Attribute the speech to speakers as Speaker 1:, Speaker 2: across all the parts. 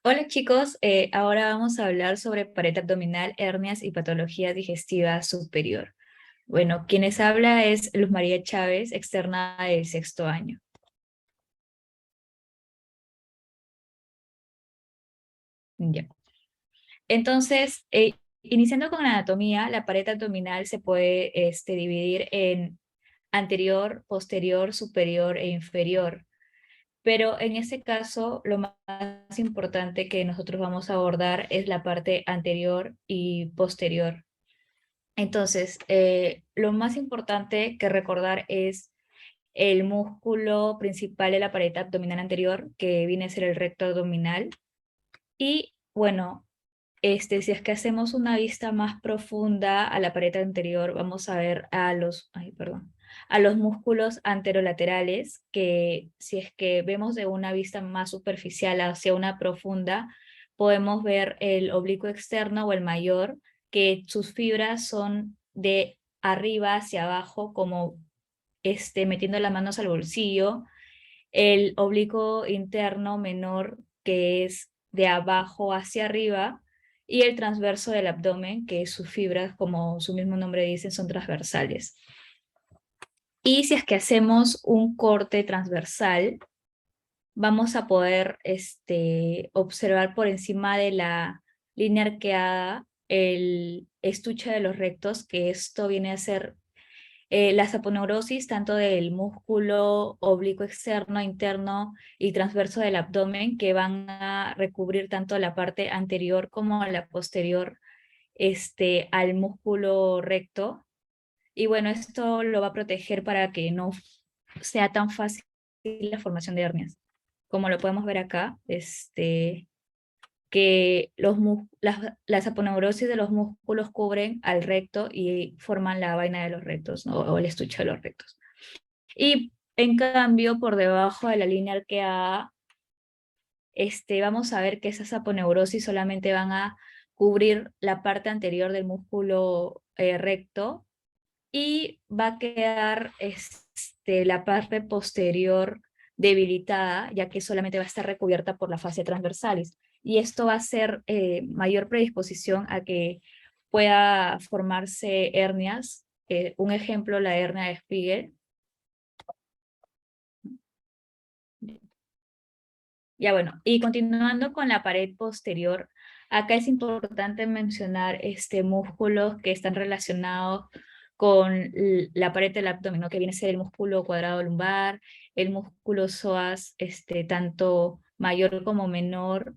Speaker 1: Hola chicos, ahora vamos a hablar sobre pared abdominal, hernias y patología digestiva superior. Bueno, quienes habla es Luz María Chávez, externa del sexto año. Ya. Entonces, iniciando con la anatomía, la pared abdominal se puede dividir en anterior, posterior, superior e inferior. Pero en este caso, lo más importante que nosotros vamos a abordar es la parte anterior y posterior. Entonces, lo más importante que recordar es el músculo principal de la pared abdominal anterior, que viene a ser el recto abdominal. Y bueno, si es que hacemos una vista más profunda a la pared anterior, vamos a ver a los músculos anterolaterales, que si es que vemos de una vista más superficial hacia una profunda, podemos ver el oblicuo externo o el mayor, que sus fibras son de arriba hacia abajo, como metiendo las manos al bolsillo, el oblicuo interno menor, que es de abajo hacia arriba, y el transverso del abdomen, que sus fibras, como su mismo nombre dice, son transversales. Y si es que hacemos un corte transversal, vamos a poder observar por encima de la línea arqueada el estuche de los rectos, que esto viene a ser la saponeurosis tanto del músculo oblicuo externo, interno y transverso del abdomen, que van a recubrir tanto la parte anterior como la posterior al músculo recto. Y bueno, esto lo va a proteger para que no sea tan fácil la formación de hernias. Como lo podemos ver acá, que las aponeurosis de los músculos cubren al recto y forman la vaina de los rectos, ¿no? O el estuche de los rectos. Y en cambio, por debajo de la línea arqueada, vamos a ver que esas aponeurosis solamente van a cubrir la parte anterior del músculo recto, y va a quedar la parte posterior debilitada, ya que solamente va a estar recubierta por la fascia transversalis. Y esto va a ser mayor predisposición a que pueda formarse hernias. Un ejemplo, la hernia de Spiegel. Ya bueno, y continuando con la pared posterior, acá es importante mencionar músculos que están relacionados con la pared del abdomen, ¿no? Que viene a ser el músculo cuadrado lumbar, el músculo psoas, tanto mayor como menor,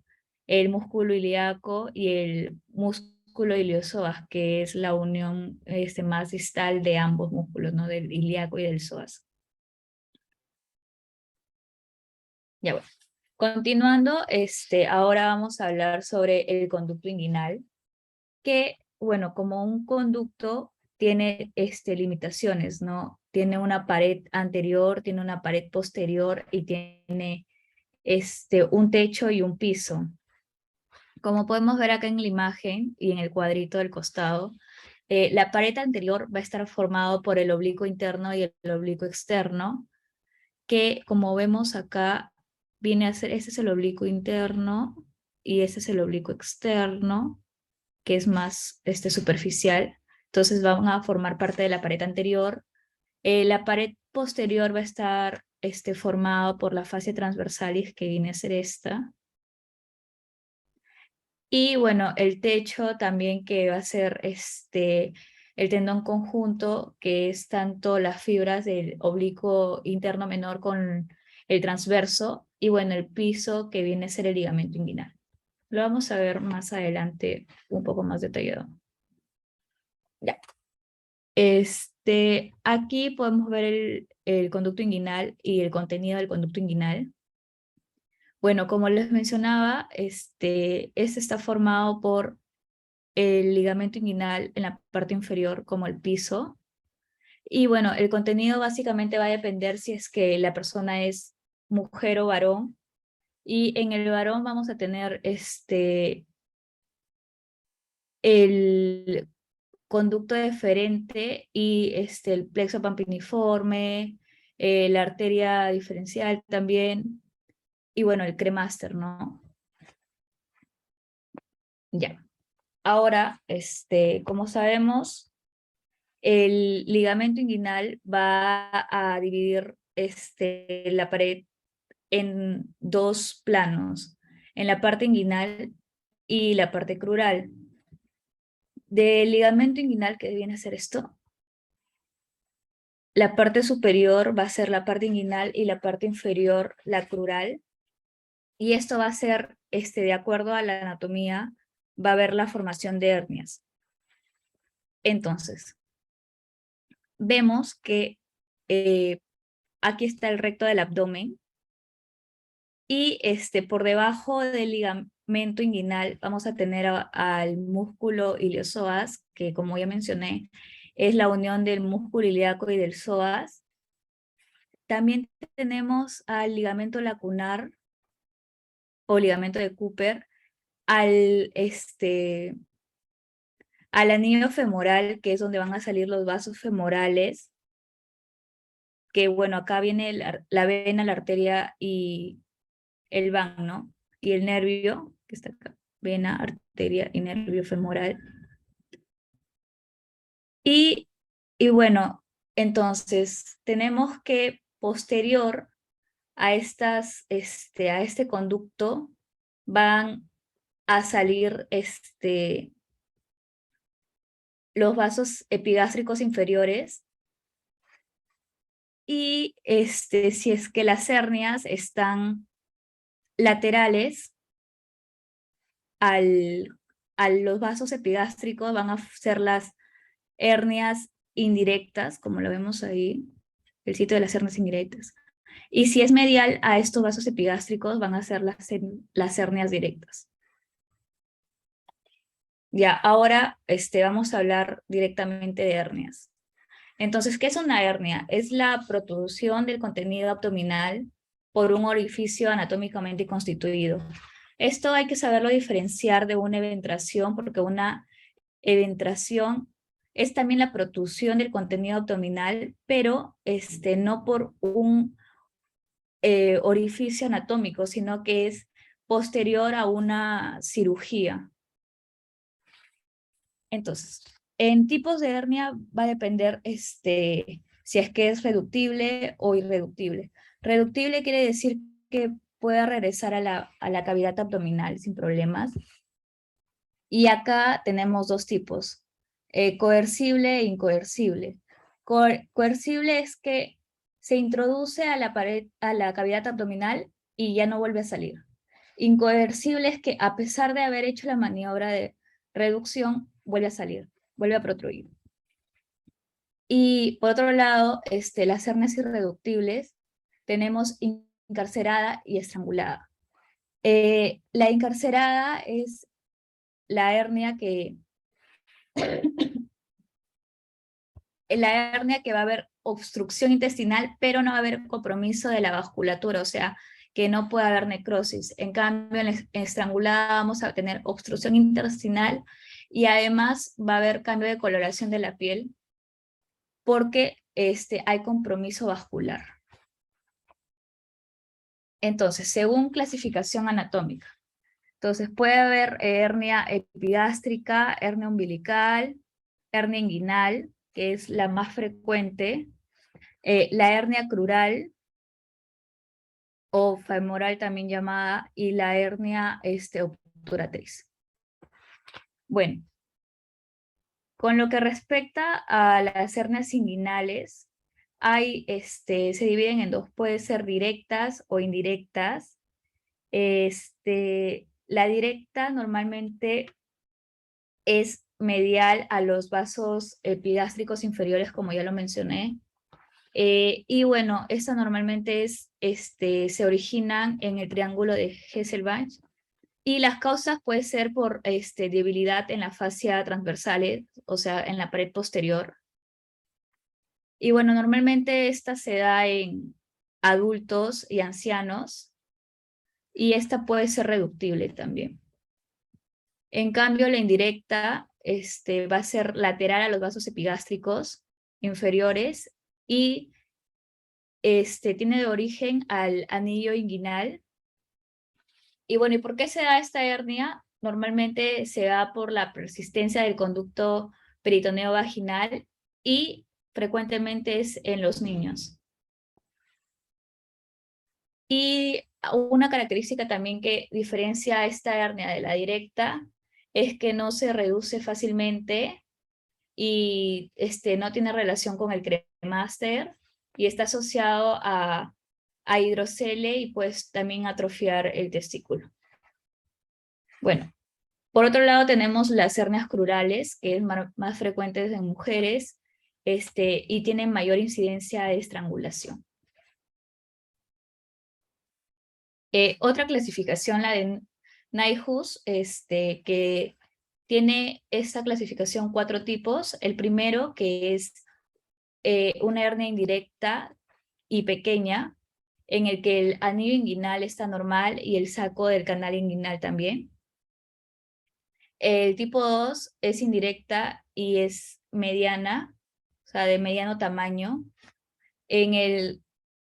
Speaker 1: el músculo ilíaco y el músculo iliopsoas, que es la unión más distal de ambos músculos, ¿no? Del ilíaco y del psoas. Ya bueno. Continuando, ahora vamos a hablar sobre el conducto inguinal, que, bueno, como un conducto tiene limitaciones, ¿no? Tiene una pared anterior, tiene una pared posterior y tiene un techo y un piso. Como podemos ver acá en la imagen y en el cuadrito del costado, la pared anterior va a estar formado por el oblicuo interno y el oblicuo externo, que como vemos acá, viene a ser, este es el oblicuo interno y este es el oblicuo externo, que es más superficial. Entonces van a formar parte de la pared anterior. La pared posterior va a estar formado por la fascia transversalis, que viene a ser esta. Y bueno, el techo también, que va a ser el tendón conjunto, que es tanto las fibras del oblicuo interno menor con el transverso, y bueno, el piso, que viene a ser el ligamento inguinal. Lo vamos a ver más adelante un poco más detallado. Ya. Aquí podemos ver el conducto inguinal y el contenido del conducto inguinal. Bueno, como les mencionaba, este está formado por el ligamento inguinal en la parte inferior, como el piso. Y bueno, el contenido básicamente va a depender si es que la persona es mujer o varón. Y en el varón vamos a tener el conducto deferente y el plexo pampiniforme, la arteria diferencial también, y bueno, el cremaster, ¿no? Ya. Ahora, como sabemos, el ligamento inguinal va a dividir la pared en dos planos, en la parte inguinal y la parte crural. Del ligamento inguinal, que viene a ser esto, la parte superior va a ser la parte inguinal y la parte inferior la crural. Y esto va a ser, de acuerdo a la anatomía, va a haber la formación de hernias. Entonces, vemos que aquí está el recto del abdomen y por debajo del ligamento inguinal vamos a tener al músculo iliosoas, que como ya mencioné, es la unión del músculo ilíaco y del psoas. También tenemos al ligamento lacunar o ligamento de Cooper, al, al anillo femoral, que es donde van a salir los vasos femorales, que bueno, acá viene la vena, la arteria y el van, ¿no? Y el nervio, que está acá, vena, arteria y nervio femoral. Y, y bueno, entonces tenemos que posterior a, a este conducto van a salir los vasos epigástricos inferiores y si es que las hernias están laterales a los vasos epigástricos, van a ser las hernias indirectas, como lo vemos ahí, el sitio de las hernias indirectas. Y si es medial a estos vasos epigástricos, van a ser las hernias directas. Ya, ahora vamos a hablar directamente de hernias. Entonces, ¿qué es una hernia? Es la protrusión del contenido abdominal por un orificio anatómicamente constituido. Esto hay que saberlo diferenciar de una eventración, porque una eventración es también la protrusión del contenido abdominal, pero no por un orificio anatómico, sino que es posterior a una cirugía. Entonces, en tipos de hernia va a depender si es que es reductible o irreductible. Reductible quiere decir que pueda regresar a la cavidad abdominal sin problemas. Y acá tenemos dos tipos, coercible e incoercible. Coercible es que se introduce a la pared, a la cavidad abdominal y ya no vuelve a salir. Incoercible es que a pesar de haber hecho la maniobra de reducción, vuelve a salir, vuelve a protruir. Y por otro lado, las hernias irreductibles, tenemos encarcerada y estrangulada. La encarcerada es la hernia va a haber obstrucción intestinal, pero no va a haber compromiso de la vasculatura, o sea, que no puede haber necrosis. En cambio, en la estrangulada vamos a tener obstrucción intestinal y además va a haber cambio de coloración de la piel porque hay compromiso vascular. Entonces, según clasificación anatómica, entonces puede haber hernia epigástrica, hernia umbilical, hernia inguinal, que es la más frecuente, la hernia crural o femoral también llamada, y la hernia obturatriz. Bueno, con lo que respecta a las hernias inguinales, se dividen en dos, puede ser directas o indirectas. La directa normalmente es medial a los vasos epigástricos inferiores, como ya lo mencioné. Y bueno, esta normalmente se originan en el triángulo de Hesselbach. Y las causas pueden ser por debilidad en la fascia transversales, o sea, en la pared posterior. Y bueno, normalmente esta se da en adultos y ancianos, y esta puede ser reductible también. En cambio, la indirecta va a ser lateral a los vasos epigástricos inferiores y tiene de origen al anillo inguinal. Y bueno, ¿y por qué se da esta hernia? normalmente se da por la persistencia del conducto peritoneo vaginal y frecuentemente es en los niños. Y una característica también que diferencia esta hernia de la directa es que no se reduce fácilmente y no tiene relación con el cremaster y está asociado a hidrocele y pues también atrofiar el testículo. Bueno, por otro lado tenemos las hernias crurales, que es más frecuentes en mujeres y tienen mayor incidencia de estrangulación. Otra clasificación, la de Nyhus, que tiene esta clasificación 4 tipos. El primero, que es una hernia indirecta y pequeña, en el que el anillo inguinal está normal y el saco del canal inguinal también. El tipo 2 es indirecta y es mediana, o sea, de mediano tamaño, en el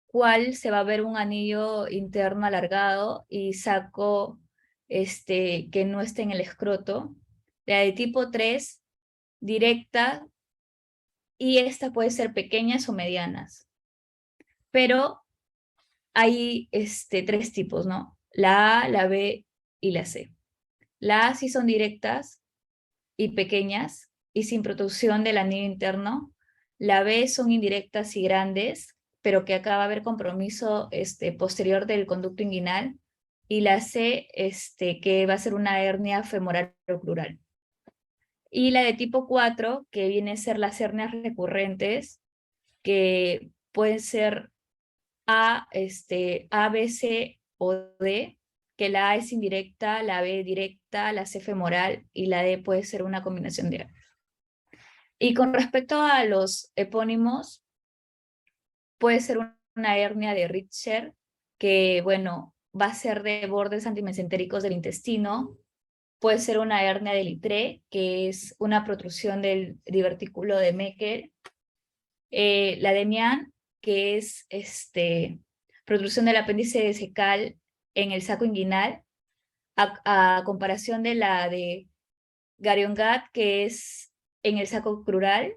Speaker 1: cual se va a ver un anillo interno alargado y saco que no esté en el escroto. La de tipo 3, directa, y esta puede ser pequeñas o medianas. Pero hay 3 tipos, ¿no? La A, la B y la C. La A sí son directas y pequeñas y sin protrusión del anillo interno. La B son indirectas y grandes, pero que acá va a haber compromiso posterior del conducto inguinal. Y la C, que va a ser una hernia femoral o crural. Y la de tipo 4, que viene a ser las hernias recurrentes, que pueden ser A, B, C o D, que la A es indirecta, la B directa, la C femoral y la D puede ser una combinación de ambas. Y con respecto a los epónimos, puede ser una hernia de Richter, que bueno, va a ser de bordes antimesentéricos del intestino. Puede ser una hernia de Littré, que es una protrusión del divertículo de Meckel. La de Mian, que es protrusión del apéndice vesical en el saco inguinal, a comparación de la de Gariongat, que es en el saco crural,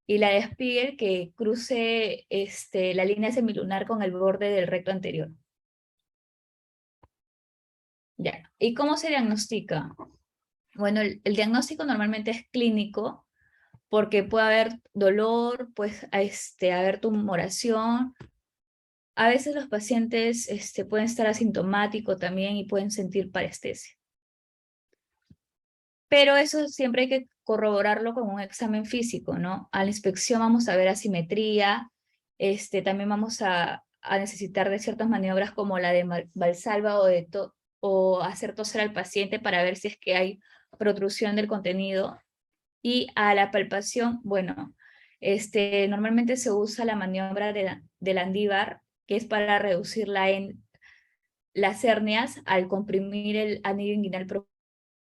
Speaker 1: y la de Spiegel, que cruce la línea semilunar con el borde del recto anterior. Ya. ¿Y cómo se diagnostica? Bueno, el diagnóstico normalmente es clínico, porque puede haber dolor, pues haber tumoración. A veces los pacientes pueden estar asintomáticos también y pueden sentir parestesia. Pero eso siempre hay que corroborarlo con un examen físico, ¿no? A la inspección vamos a ver asimetría, también vamos a necesitar de ciertas maniobras como la de Valsalva o hacer toser al paciente para ver si es que hay protrusión del contenido. Y a la palpación, bueno, normalmente se usa la maniobra de Landívar, que es para reducir las hernias al comprimir el anillo inguinal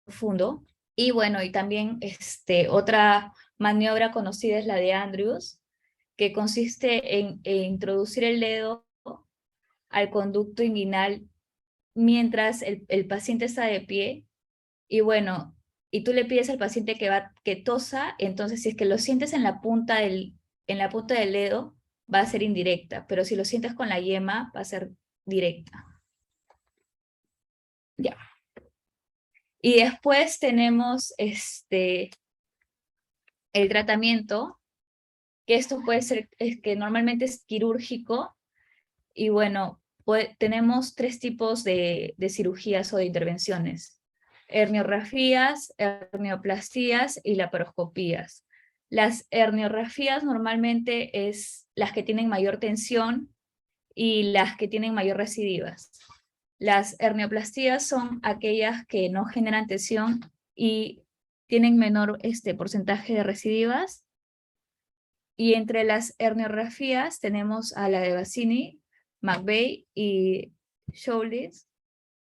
Speaker 1: profundo. Y bueno, y también otra maniobra conocida es la de Andrews, que consiste en introducir el dedo al conducto inguinal mientras el paciente está de pie. Y bueno, y tú le pides al paciente que tosa, entonces si es que lo sientes en la punta del dedo, va a ser indirecta, pero si lo sientes con la yema, va a ser directa. Ya. Y después tenemos el tratamiento, que esto puede ser, que normalmente es quirúrgico, y bueno, tenemos 3 tipos de cirugías o de intervenciones: herniografías, hernioplastías y laparoscopías. Las herniografías normalmente es las que tienen mayor tensión y las que tienen mayor recidivas. Las hernioplastías son aquellas que no generan tensión y tienen menor porcentaje de recidivas. Y entre las herniografías tenemos a la de Bassini, McVeigh y Scholes,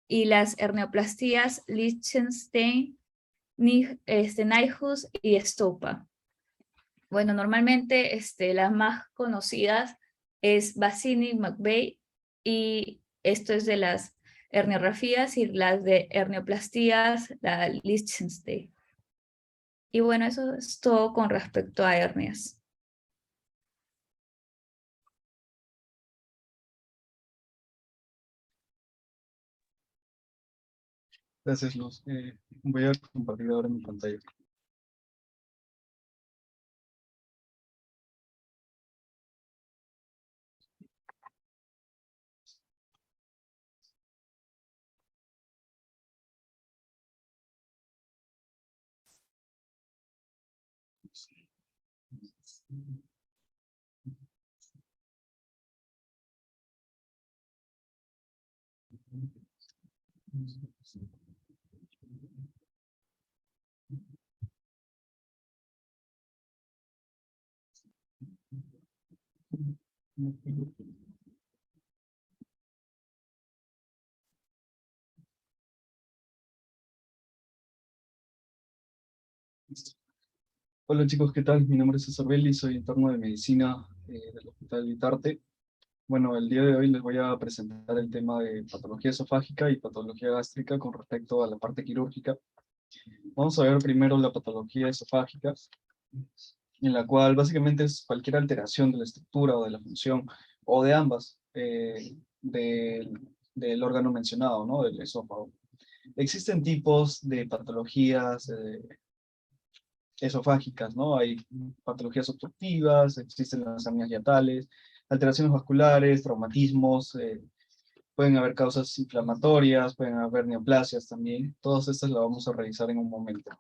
Speaker 1: y las hernioplastías Lichtenstein, Nyhus y Stopa. Bueno, normalmente las más conocidas es Bassini, McVeigh, y esto es de las herniorrafías y las de hernioplastías, la Lichtenstein. Y bueno, eso es todo con respecto a hernias.
Speaker 2: Gracias, Luz. Voy a compartir ahora mi pantalla. Hola chicos, ¿qué tal? Mi nombre es César Belli, soy interno de medicina del Hospital Vitarte. Bueno, el día de hoy les voy a presentar el tema de patología esofágica y patología gástrica con respecto a la parte quirúrgica. Vamos a ver primero la patología esofágica, en la cual básicamente es cualquier alteración de la estructura o de la función, o de ambas, del órgano mencionado, ¿no? Del esófago. Existen tipos de patologías esofágicas, ¿no? Hay patologías obstructivas, existen las hernias hiatales, alteraciones vasculares, traumatismos, pueden haber causas inflamatorias, pueden haber neoplasias también. Todas estas las vamos a revisar en un momento.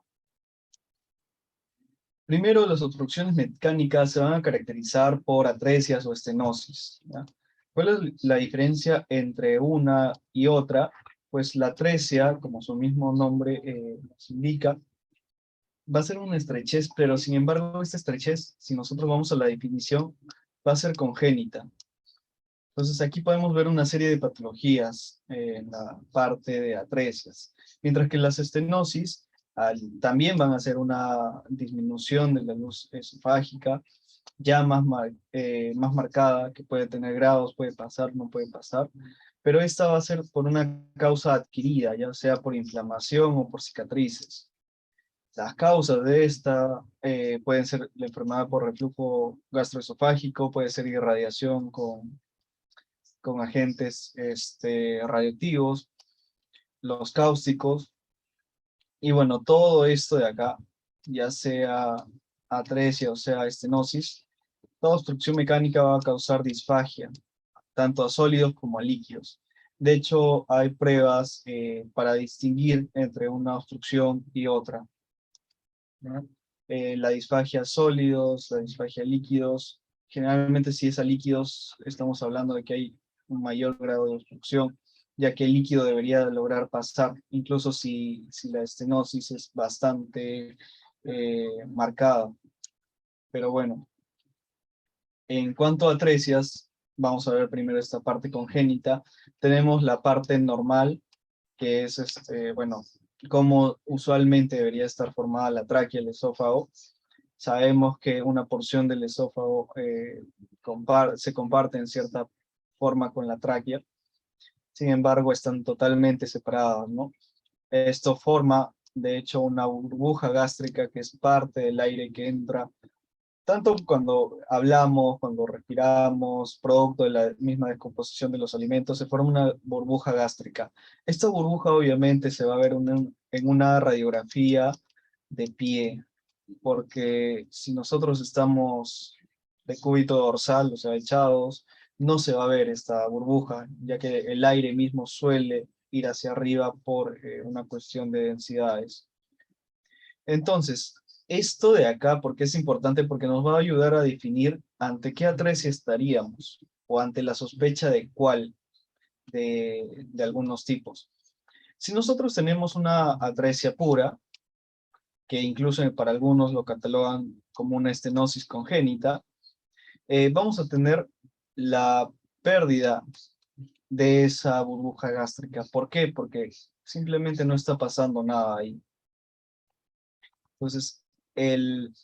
Speaker 2: Primero, las obstrucciones mecánicas se van a caracterizar por atresias o estenosis, ¿ya? ¿Cuál es la diferencia entre una y otra? Pues la atresia, como su mismo nombre nos indica, va a ser una estrechez, pero sin embargo esta estrechez, si nosotros vamos a la definición, va a ser congénita. Entonces aquí podemos ver una serie de patologías en la parte de atresias, mientras que las estenosis también van a ser una disminución de la luz esofágica, ya más marcada, que puede tener grados, puede pasar, no puede pasar, pero esta va a ser por una causa adquirida, ya sea por inflamación o por cicatrices. Las causas de esta pueden ser la enfermedad por reflujo gastroesofágico, puede ser irradiación con agentes radioactivos, los cáusticos, y bueno, todo esto de acá, ya sea atresia o sea estenosis, toda obstrucción mecánica va a causar disfagia, tanto a sólidos como a líquidos. De hecho, hay pruebas para distinguir entre una obstrucción y otra, ¿no? La disfagia sólidos, la disfagia líquidos. Generalmente si es a líquidos, estamos hablando de que hay un mayor grado de obstrucción, ya que el líquido debería lograr pasar, incluso si la estenosis es bastante marcada. Pero bueno, en cuanto a atresias, vamos a ver primero esta parte congénita. Tenemos la parte normal, que es, bueno, cómo usualmente debería estar formada la tráquea, el esófago. Sabemos que una porción del esófago se comparte en cierta forma con la tráquea, sin embargo están totalmente separadas, ¿no? Esto forma, de hecho, una burbuja gástrica que es parte del aire que entra tanto cuando hablamos, cuando respiramos, producto de la misma descomposición de los alimentos, se forma una burbuja gástrica. Esta burbuja obviamente se va a ver en una radiografía de pie, porque si nosotros estamos de cúbito dorsal, o sea, echados, no se va a ver esta burbuja, ya que el aire mismo suele ir hacia arriba por una cuestión de densidades. Entonces, esto de acá, ¿por qué es importante? Porque nos va a ayudar a definir ante qué atresia estaríamos, o ante la sospecha de cuál de algunos tipos. Si nosotros tenemos una atresia pura, que incluso para algunos lo catalogan como una estenosis congénita, vamos a tener la pérdida de esa burbuja gástrica. ¿Por qué? Porque simplemente no está pasando nada ahí. Entonces, el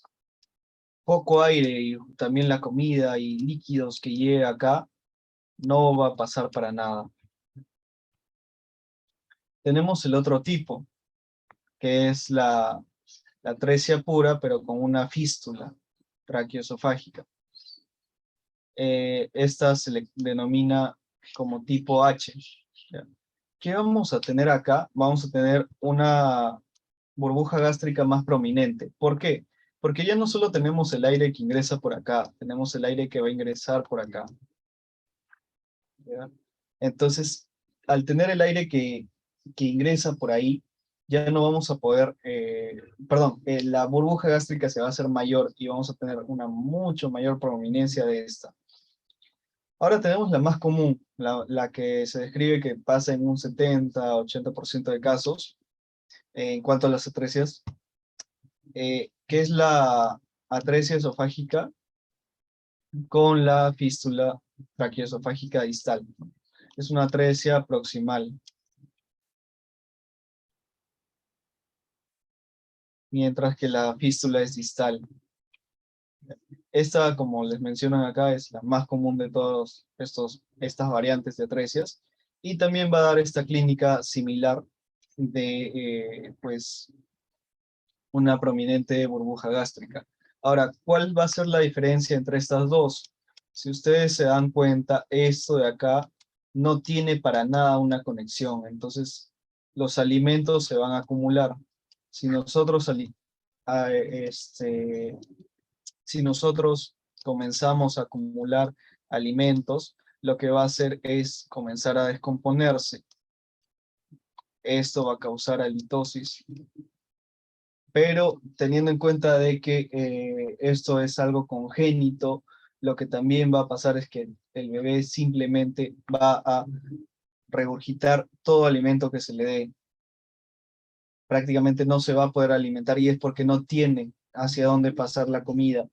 Speaker 2: poco aire y también la comida y líquidos que llegue acá, no va a pasar para nada. Tenemos el otro tipo, que es la atresia pura, pero con una fístula traqueoesofágica. Esta se le denomina como tipo H. ¿Ya? ¿Qué vamos a tener acá? Vamos a tener una burbuja gástrica más prominente. ¿Por qué? Porque ya no solo tenemos el aire que ingresa por acá, tenemos el aire que va a ingresar por acá. ¿Ya? Entonces, al tener el aire que ingresa por ahí, ya no vamos a poder, perdón, la burbuja gástrica se va a hacer mayor y vamos a tener una mucho mayor prominencia de esta. Ahora tenemos la más común, la que se describe que pasa en un 70-80% de casos, en cuanto a las atresias, que es la atresia esofágica con la fístula traqueoesofágica distal. Es una atresia proximal, mientras que la fístula es distal. Esta, como les mencionan acá, es la más común de todas estas variantes de atresias, y también va a dar esta clínica similar de, pues, una prominente burbuja gástrica. Ahora, ¿cuál va a ser la diferencia entre estas dos? Si ustedes se dan cuenta, esto de acá no tiene para nada una conexión, entonces los alimentos se van a acumular. Si nosotros, si nosotros comenzamos a acumular alimentos, lo que va a hacer es comenzar a descomponerse. Esto va a causar halitosis, pero teniendo en cuenta de que esto es algo congénito, lo que también va a pasar es que el bebé simplemente va a regurgitar todo alimento que se le dé. Prácticamente no se va a poder alimentar y es porque no tiene hacia dónde pasar la comida.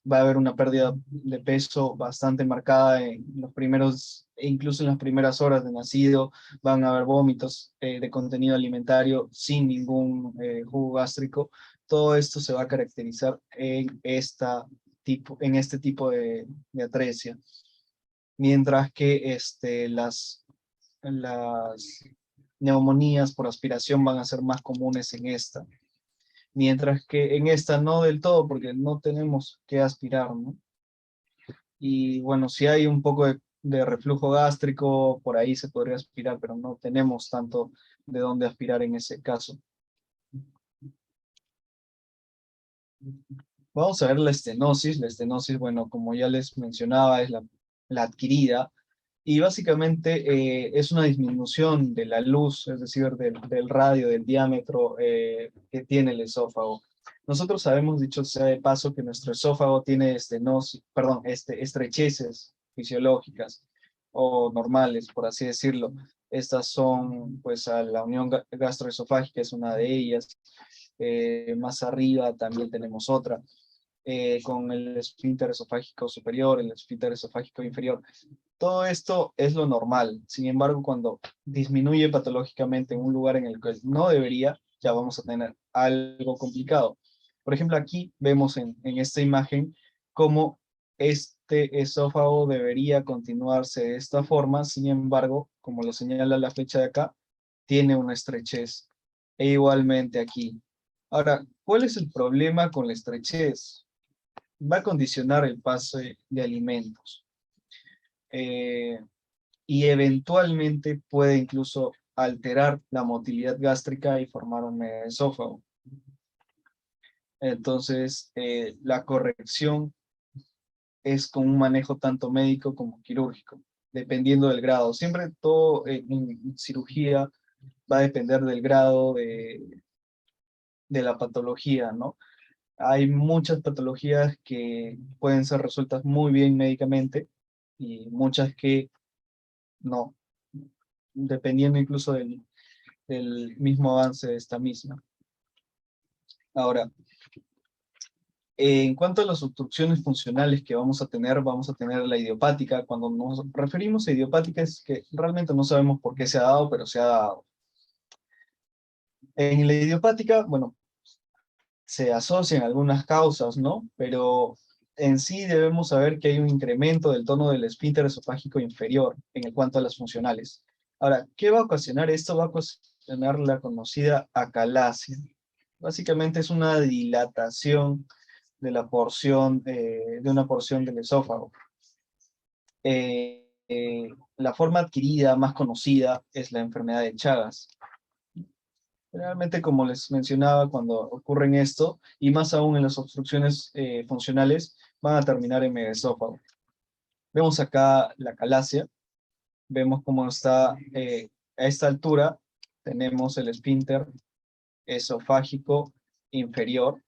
Speaker 2: Va a haber una pérdida de peso bastante marcada en los primeros, e incluso en las primeras horas de nacido. Van a haber vómitos de contenido alimentario sin ningún jugo gástrico. Todo esto se va a caracterizar en este tipo de atresia. Mientras que las neumonías por aspiración van a ser más comunes en esta, mientras que en esta no del todo, porque no tenemos que aspirar, ¿no? Y bueno, si hay un poco de reflujo gástrico, por ahí se podría aspirar, pero no tenemos tanto de dónde aspirar en ese caso. Vamos a ver la estenosis. La estenosis, bueno, como ya les mencionaba, es la adquirida, y básicamente es una disminución de la luz, es decir, del radio, del diámetro que tiene el esófago. Nosotros sabemos, dicho sea de paso, que nuestro esófago tiene estenosis, perdón, estrecheces fisiológicas o normales, por así decirlo. Estas son, pues, a la unión gastroesofágica es una de ellas. Más arriba también tenemos otra, con el esfínter esofágico superior, el esfínter esofágico inferior. Todo esto es lo normal. Sin embargo, cuando disminuye patológicamente en un lugar en el que no debería, ya vamos a tener algo complicado. Por ejemplo, aquí vemos en esta imagen cómo este esófago debería continuarse de esta forma. Sin embargo, como lo señala la flecha de acá, tiene una estrechez. E igualmente aquí. Ahora, ¿cuál es el problema con la estrechez? Va a condicionar el paso de alimentos. Eh, y eventualmente puede incluso alterar la motilidad gástrica y formar un esófago. Entonces, la corrección es con un manejo tanto médico como quirúrgico, dependiendo del grado. Siempre todo en cirugía va a depender del grado de la patología, ¿no? Hay muchas patologías que pueden ser resueltas muy bien médicamente y muchas que no, dependiendo incluso del mismo avance de esta misma. Ahora, en cuanto a las obstrucciones funcionales que vamos a tener la idiopática. Cuando nos referimos a idiopática es que realmente no sabemos por qué se ha dado, pero se ha dado. En la idiopática, bueno, se asocian algunas causas, ¿no? Pero en sí debemos saber que hay un incremento del tono del esfínter esofágico inferior en cuanto a las funcionales. Ahora, ¿qué va a ocasionar esto? Va a tener la conocida acalasia. Básicamente es una dilatación de la porción, de una porción del esófago. La forma adquirida más conocida es la enfermedad de Chagas. Realmente, como les mencionaba, cuando ocurren esto, y más aún en las obstrucciones funcionales, van a terminar en megaesófago. Vemos acá la calasia, vemos cómo está a esta altura, tenemos el esfínter esofágico inferior,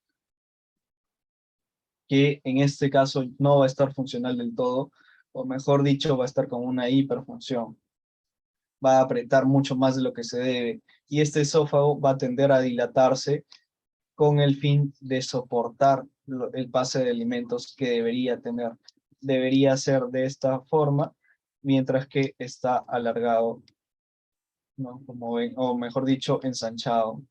Speaker 2: que en este caso no va a estar funcional del todo, o mejor dicho, va a estar con una hiperfunción. Va a apretar mucho más de lo que se debe, y este esófago va a tender a dilatarse con el fin de soportar el pase de alimentos que debería tener. Debería ser de esta forma, mientras que está alargado, ¿no? Como ven, o mejor dicho, ensanchado.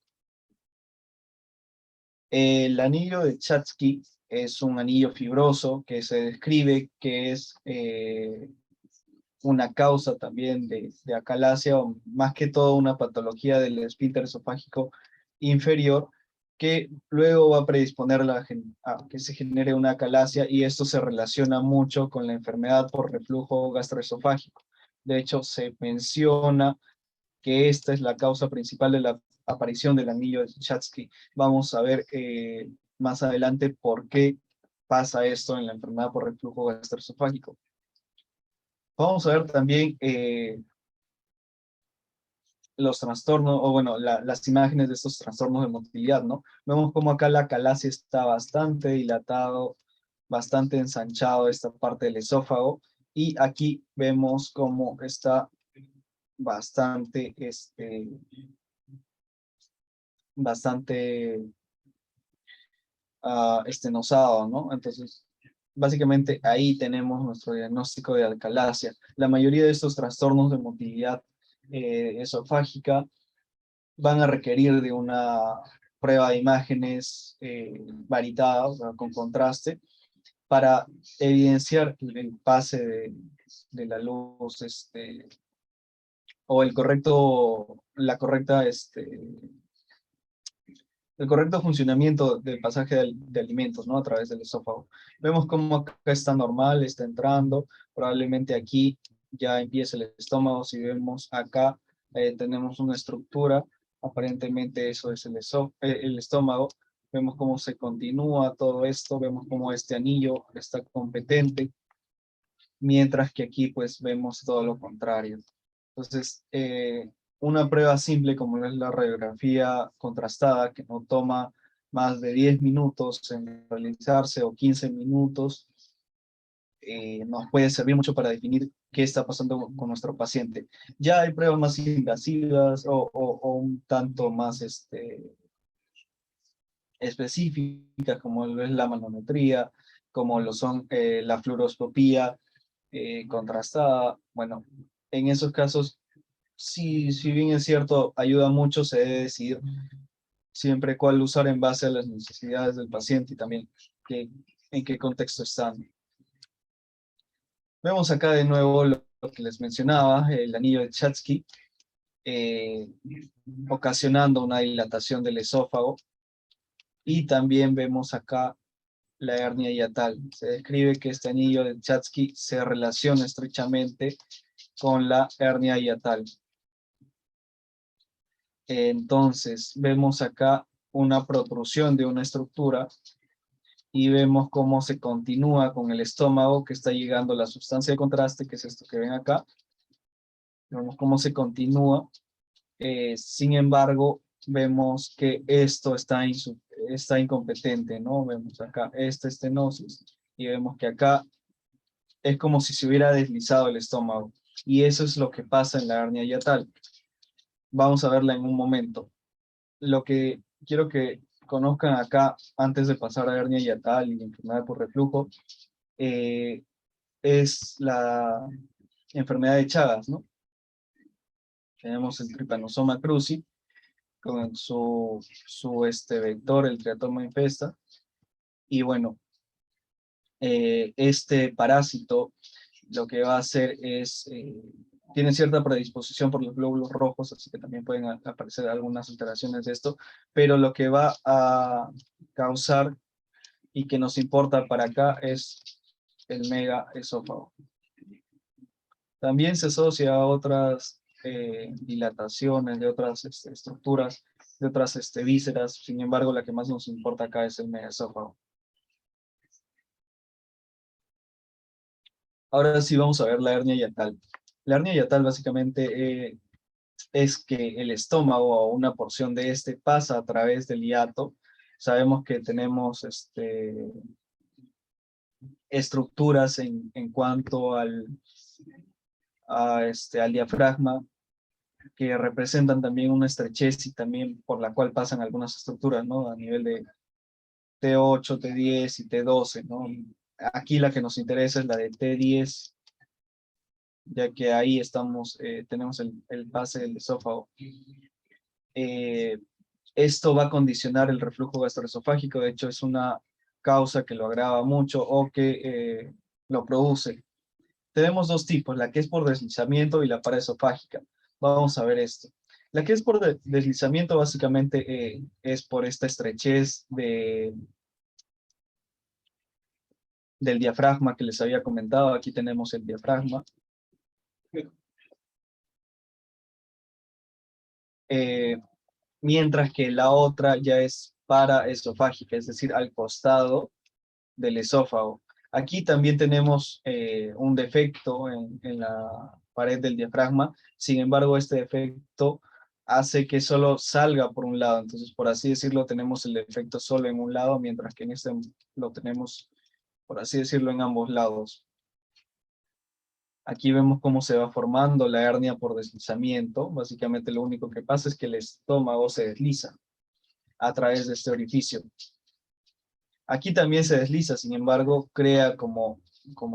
Speaker 2: El anillo de Chatsky es un anillo fibroso que se describe que es una causa también de acalasia, o más que todo una patología del esfínter esofágico inferior, que luego va a predisponer a que se genere una acalasia, y esto se relaciona mucho con la enfermedad por reflujo gastroesofágico. De hecho, se menciona que esta es la causa principal de la aparición del anillo de Chatsky. Vamos a ver más adelante por qué pasa esto en la enfermedad por reflujo gastroesofágico. Vamos a ver también los trastornos, o bueno, las imágenes de estos trastornos de motilidad, ¿no? Vemos como acá la calasia está bastante dilatado, bastante ensanchado esta parte del esófago, y aquí vemos cómo está bastante, bastante estenosado, ¿no? Entonces, básicamente ahí tenemos nuestro diagnóstico de alcalasia. La mayoría de estos trastornos de motilidad esofágica van a requerir de una prueba de imágenes varitada, o sea, con contraste, para evidenciar el pase de la luz, o el correcto funcionamiento del pasaje de alimentos, ¿no? A través del esófago. Vemos cómo acá está normal, está entrando, probablemente aquí ya empieza el estómago. Si vemos acá, tenemos una estructura, aparentemente eso es el estómago. Vemos cómo se continúa todo esto, vemos cómo este anillo está competente, mientras que aquí pues vemos todo lo contrario. Entonces, una prueba simple como es la radiografía contrastada, que no toma más de 10 minutos en realizarse, o 15 minutos, nos puede servir mucho para definir qué está pasando con nuestro paciente. Ya hay pruebas más invasivas, o un tanto más específicas, como lo es la manometría, como lo son la fluoroscopía contrastada. Bueno, en esos casos, sí, si bien es cierto, ayuda mucho, se debe decidir siempre cuál usar en base a las necesidades del paciente, y también en qué contexto están. Vemos acá de nuevo lo que les mencionaba, el anillo de Chatsky, eh, ocasionando una dilatación del esófago, y también vemos acá la hernia hiatal. Se describe que este anillo de Chatsky se relaciona estrechamente con la hernia hiatal. Entonces, vemos acá una protrusión de una estructura, y vemos cómo se continúa con el estómago, que está llegando la sustancia de contraste, que es esto que ven acá. Vemos cómo se continúa. Sin embargo, vemos que esto está incompetente, ¿no? Vemos acá esta estenosis, y vemos que acá es como si se hubiera deslizado el estómago. Y eso es lo que pasa en la hernia hiatal. Vamos a verla en un momento. Lo que quiero que conozcan acá, antes de pasar a hernia hiatal y enfermedad por reflujo, es la enfermedad de Chagas, ¿no? Tenemos el Trypanosoma cruzi con su vector, el Triatoma infesta. Y bueno, este parásito lo que va a hacer es tiene cierta predisposición por los glóbulos rojos, así que también pueden aparecer algunas alteraciones de esto, pero lo que va a causar y que nos importa para acá es el megaesófago. También se asocia a otras dilataciones de otras estructuras, de otras vísceras, sin embargo la que más nos importa acá es el megaesófago. Ahora sí vamos a ver la hernia hiatal. La hernia hiatal básicamente es que el estómago o una porción de este pasa a través del hiato. Sabemos que tenemos estructuras en cuanto al diafragma que representan también una estrechez y también por la cual pasan algunas estructuras, ¿no? A nivel de T8, T10 y T12, ¿no? Aquí la que nos interesa es la de T10, ya que ahí tenemos el pase del esófago. Esto va a condicionar el reflujo gastroesofágico, de hecho es una causa que lo agrava mucho o que lo produce. Tenemos dos tipos, la que es por deslizamiento y la paraesofágica. Vamos a ver esto. La que es por deslizamiento básicamente es por esta estrechez del diafragma que les había comentado. Aquí tenemos el diafragma. Mientras que la otra ya es paraesofágica, es decir, al costado del esófago. Aquí también tenemos un defecto en la pared del diafragma, sin embargo este defecto hace que solo salga por un lado, entonces por así decirlo tenemos el defecto solo en un lado, mientras que en este lo tenemos, por así decirlo, en ambos lados. Aquí vemos cómo se va formando la hernia por deslizamiento. Básicamente lo único que pasa es que el estómago se desliza a través de este orificio. Aquí también se desliza, sin embargo, crea como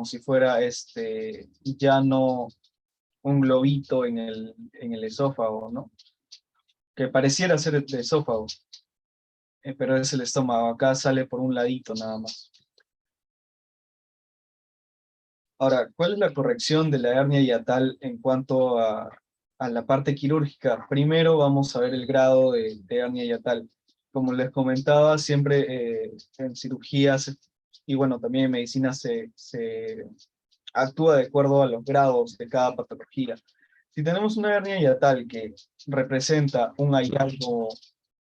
Speaker 2: si fuera ya no un globito en el esófago, ¿no? Que pareciera ser el esófago, pero es el estómago. Acá sale por un ladito nada más. Ahora, ¿cuál es la corrección de la hernia hiatal en cuanto a la parte quirúrgica? Primero vamos a ver el grado de hernia hiatal. Como les comentaba, siempre en cirugías y bueno, también en medicina se actúa de acuerdo a los grados de cada patología. Si tenemos una hernia hiatal que representa un hallazgo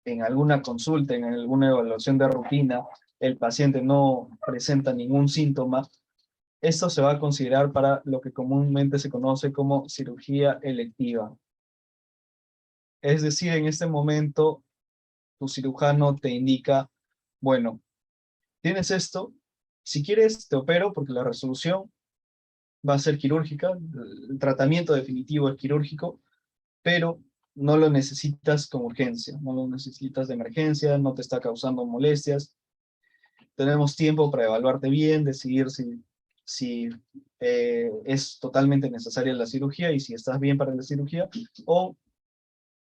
Speaker 2: en alguna consulta, en alguna evaluación de rutina, el paciente no presenta ningún síntoma, esto se va a considerar para lo que comúnmente se conoce como cirugía electiva. Es decir, en este momento, tu cirujano te indica, bueno, tienes esto, si quieres te opero porque la resolución va a ser quirúrgica, el tratamiento definitivo es quirúrgico, pero no lo necesitas con urgencia, no lo necesitas de emergencia, no te está causando molestias. Tenemos tiempo para evaluarte bien, decidir si es totalmente necesaria la cirugía y si estás bien para la cirugía, o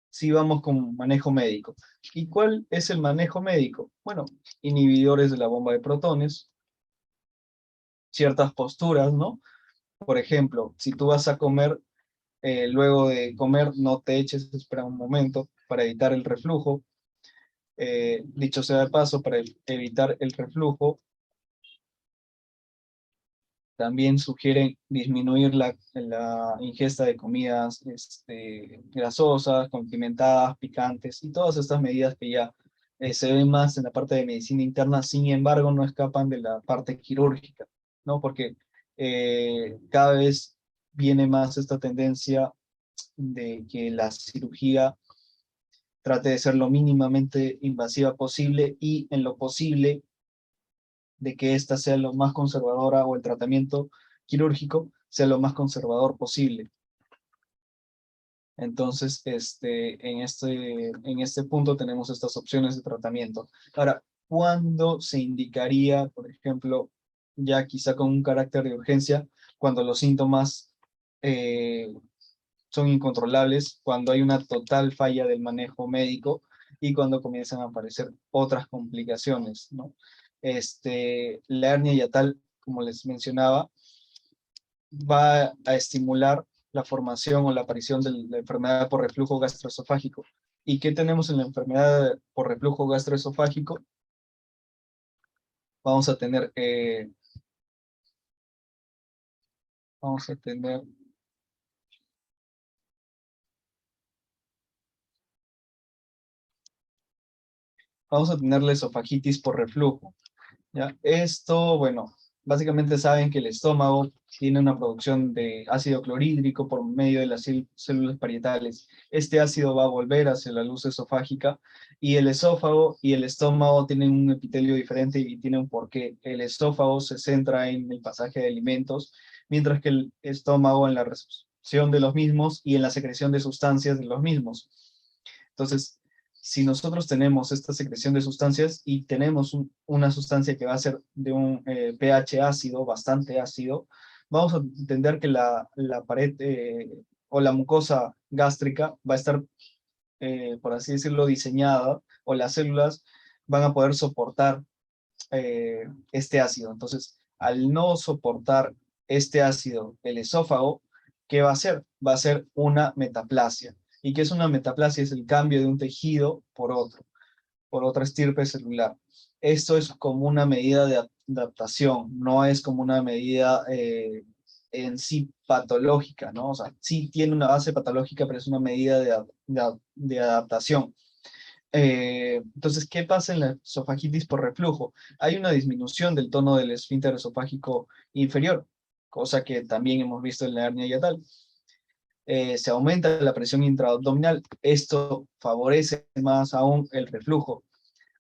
Speaker 2: si vamos con manejo médico. ¿Y cuál es el manejo médico? Bueno, inhibidores de la bomba de protones, ciertas posturas, ¿no? Por ejemplo, si tú vas a comer, luego de comer no te eches, espera un momento para evitar el reflujo. Dicho sea de paso, para evitar el reflujo, también sugieren disminuir la ingesta de comidas grasosas, condimentadas, picantes y todas estas medidas que ya se ven más en la parte de medicina interna, sin embargo no escapan de la parte quirúrgica, ¿no? Porque cada vez viene más esta tendencia de que la cirugía trate de ser lo mínimamente invasiva posible y en lo posible de que ésta sea lo más conservadora o el tratamiento quirúrgico sea lo más conservador posible. Entonces, en este punto tenemos estas opciones de tratamiento. Ahora, ¿cuándo se indicaría, por ejemplo, ya quizá con un carácter de urgencia, cuando los síntomas son incontrolables, cuando hay una total falla del manejo médico y cuando comienzan a aparecer otras complicaciones, ¿no? La hernia hiatal, como les mencionaba, va a estimular la formación o la aparición de la enfermedad por reflujo gastroesofágico. ¿Y qué tenemos en la enfermedad por reflujo gastroesofágico? Vamos a tener, vamos a tener, vamos a tener la esofagitis por reflujo. ¿Ya? Esto, bueno, básicamente saben que el estómago tiene una producción de ácido clorhídrico por medio de las células parietales. Este ácido va a volver hacia la luz esofágica y el esófago y el estómago tienen un epitelio diferente y tiene un porqué. El esófago se centra en el pasaje de alimentos, mientras que el estómago en la recepción de los mismos y en la secreción de sustancias de los mismos. Entonces, si nosotros tenemos esta secreción de sustancias y tenemos una sustancia que va a ser de un pH ácido, bastante ácido, vamos a entender que la pared o la mucosa gástrica va a estar, por así decirlo, diseñada, o las células van a poder soportar este ácido. Entonces, al no soportar este ácido, el esófago, ¿qué va a hacer? Va a ser una metaplasia. ¿Y qué es una metaplasia? Es el cambio de un tejido por otro, por otra estirpe celular. Esto es como una medida de adaptación, no es como una medida en sí patológica, ¿no? O sea, sí tiene una base patológica, pero es una medida de adaptación. Entonces, ¿qué pasa en la esofagitis por reflujo? Hay una disminución del tono del esfínter esofágico inferior, cosa que también hemos visto en la hernia hiatal. Se aumenta la presión intraabdominal. Esto favorece más aún el reflujo.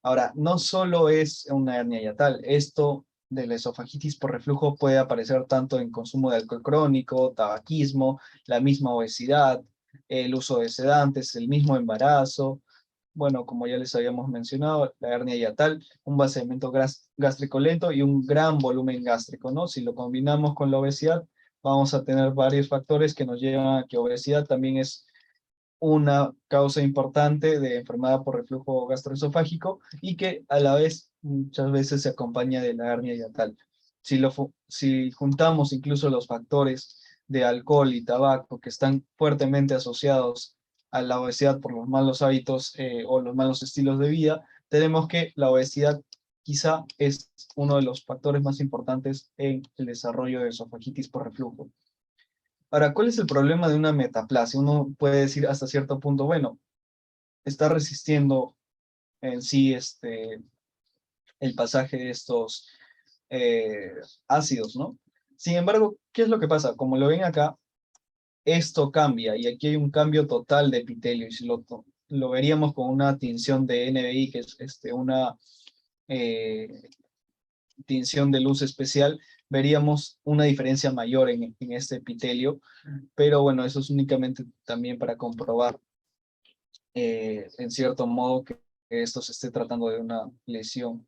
Speaker 2: Ahora, no solo es una hernia hiatal, esto de la esofagitis por reflujo puede aparecer tanto en consumo de alcohol crónico, tabaquismo, la misma obesidad, el uso de sedantes, el mismo embarazo. Bueno, como ya les habíamos mencionado, la hernia hiatal, un vaciamiento gástrico lento y un gran volumen gástrico, ¿no? Si lo combinamos con la obesidad, vamos a tener varios factores que nos llevan a que obesidad también es una causa importante de enfermedad por reflujo gastroesofágico y que a la vez muchas veces se acompaña de la hernia hiatal. Si juntamos incluso los factores de alcohol y tabaco que están fuertemente asociados a la obesidad por los malos hábitos o los malos estilos de vida, tenemos que la obesidad quizá es uno de los factores más importantes en el desarrollo de esofagitis por reflujo. Ahora, ¿cuál es el problema de una metaplasia? Uno puede decir hasta cierto punto, bueno, está resistiendo en sí el pasaje de estos eh, ácidos, ¿no? Sin embargo, ¿qué es lo que pasa? Como lo ven acá, esto cambia y aquí hay un cambio total de epitelio y si lo veríamos con una tinción de NBI, que es una eh, tinción de luz especial, veríamos una diferencia mayor en este epitelio, pero bueno, eso es únicamente también para comprobar en cierto modo que esto se esté tratando de una lesión,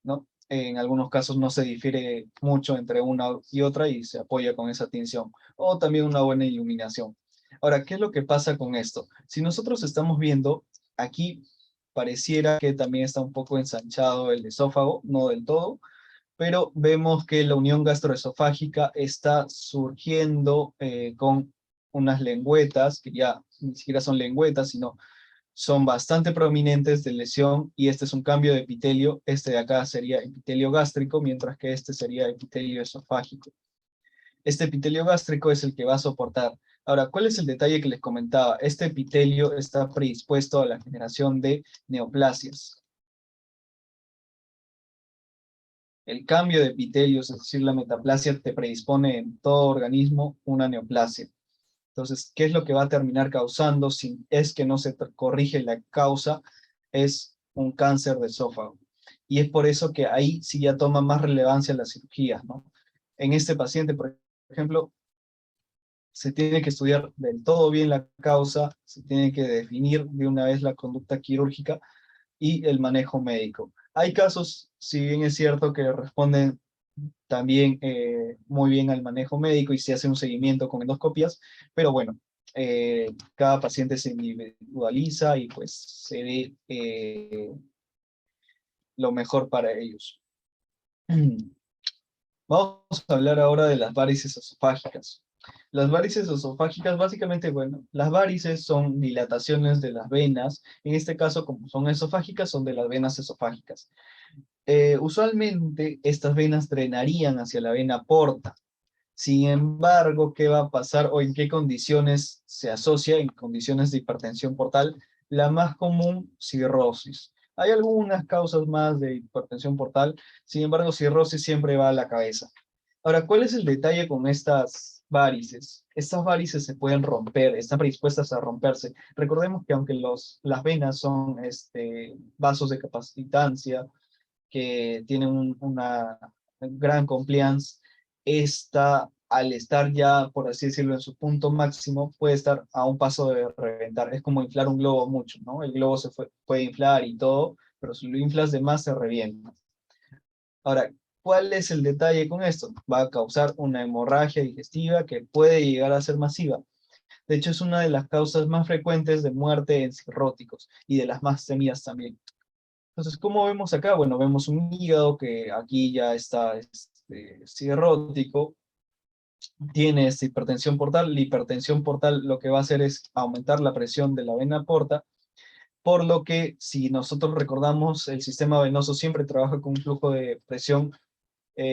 Speaker 2: ¿no? En algunos casos no se difiere mucho entre una y otra y se apoya con esa tinción, o también una buena iluminación. Ahora, ¿qué es lo que pasa con esto? Si nosotros estamos viendo, aquí pareciera que también está un poco ensanchado el esófago, no del todo, pero vemos que la unión gastroesofágica está surgiendo con unas lengüetas, que ya ni siquiera son lengüetas, sino son bastante prominentes de lesión, y este es un cambio de epitelio. Este de acá sería epitelio gástrico, mientras que este sería epitelio esofágico. Este epitelio gástrico es el que va a soportar. Ahora, ¿cuál es el detalle que les comentaba? Este epitelio está predispuesto a la generación de neoplasias. El cambio de epitelios, es decir, la metaplasia, te predispone en todo organismo una neoplasia. Entonces, ¿qué es lo que va a terminar causando si es que no se corrige la causa? Es un cáncer de esófago. Y es por eso que ahí sí ya toma más relevancia las cirugías, ¿no? En este paciente, por ejemplo, se tiene que estudiar del todo bien la causa, se tiene que definir de una vez la conducta quirúrgica y el manejo médico. Hay casos, si bien es cierto, que responden también muy bien al manejo médico y se hace un seguimiento con endoscopias, pero bueno, cada paciente se individualiza y pues se ve lo mejor para ellos. Vamos a hablar ahora de las varices esofágicas. Las varices esofágicas, básicamente, bueno, las varices son dilataciones de las venas, en este caso, como son esofágicas, son de las venas esofágicas. Usualmente, estas venas drenarían hacia la vena porta. Sin embargo, ¿qué va a pasar o en qué condiciones se asocia? En condiciones de hipertensión portal, la más común, cirrosis. Hay algunas causas más de hipertensión portal, sin embargo, cirrosis siempre va a la cabeza. Ahora, ¿cuál es el detalle con estas varices? Estas varices se pueden romper, están predispuestas a romperse. Recordemos que aunque las venas son vasos de capacitancia, que tienen una gran compliance, esta, al estar ya, por así decirlo, en su punto máximo, puede estar a un paso de reventar. Es como inflar un globo mucho, ¿no? El globo puede inflar y todo, pero si lo inflas de más se revienta. Ahora, ¿cuál es el detalle con esto? Va a causar una hemorragia digestiva que puede llegar a ser masiva. De hecho, es una de las causas más frecuentes de muerte en cirróticos y de las más temidas también. Entonces, ¿cómo vemos acá? Bueno, vemos un hígado que aquí ya está cirrótico, tiene esta hipertensión portal. La hipertensión portal lo que va a hacer es aumentar la presión de la vena porta, por lo que si nosotros recordamos, el sistema venoso siempre trabaja con un flujo de presión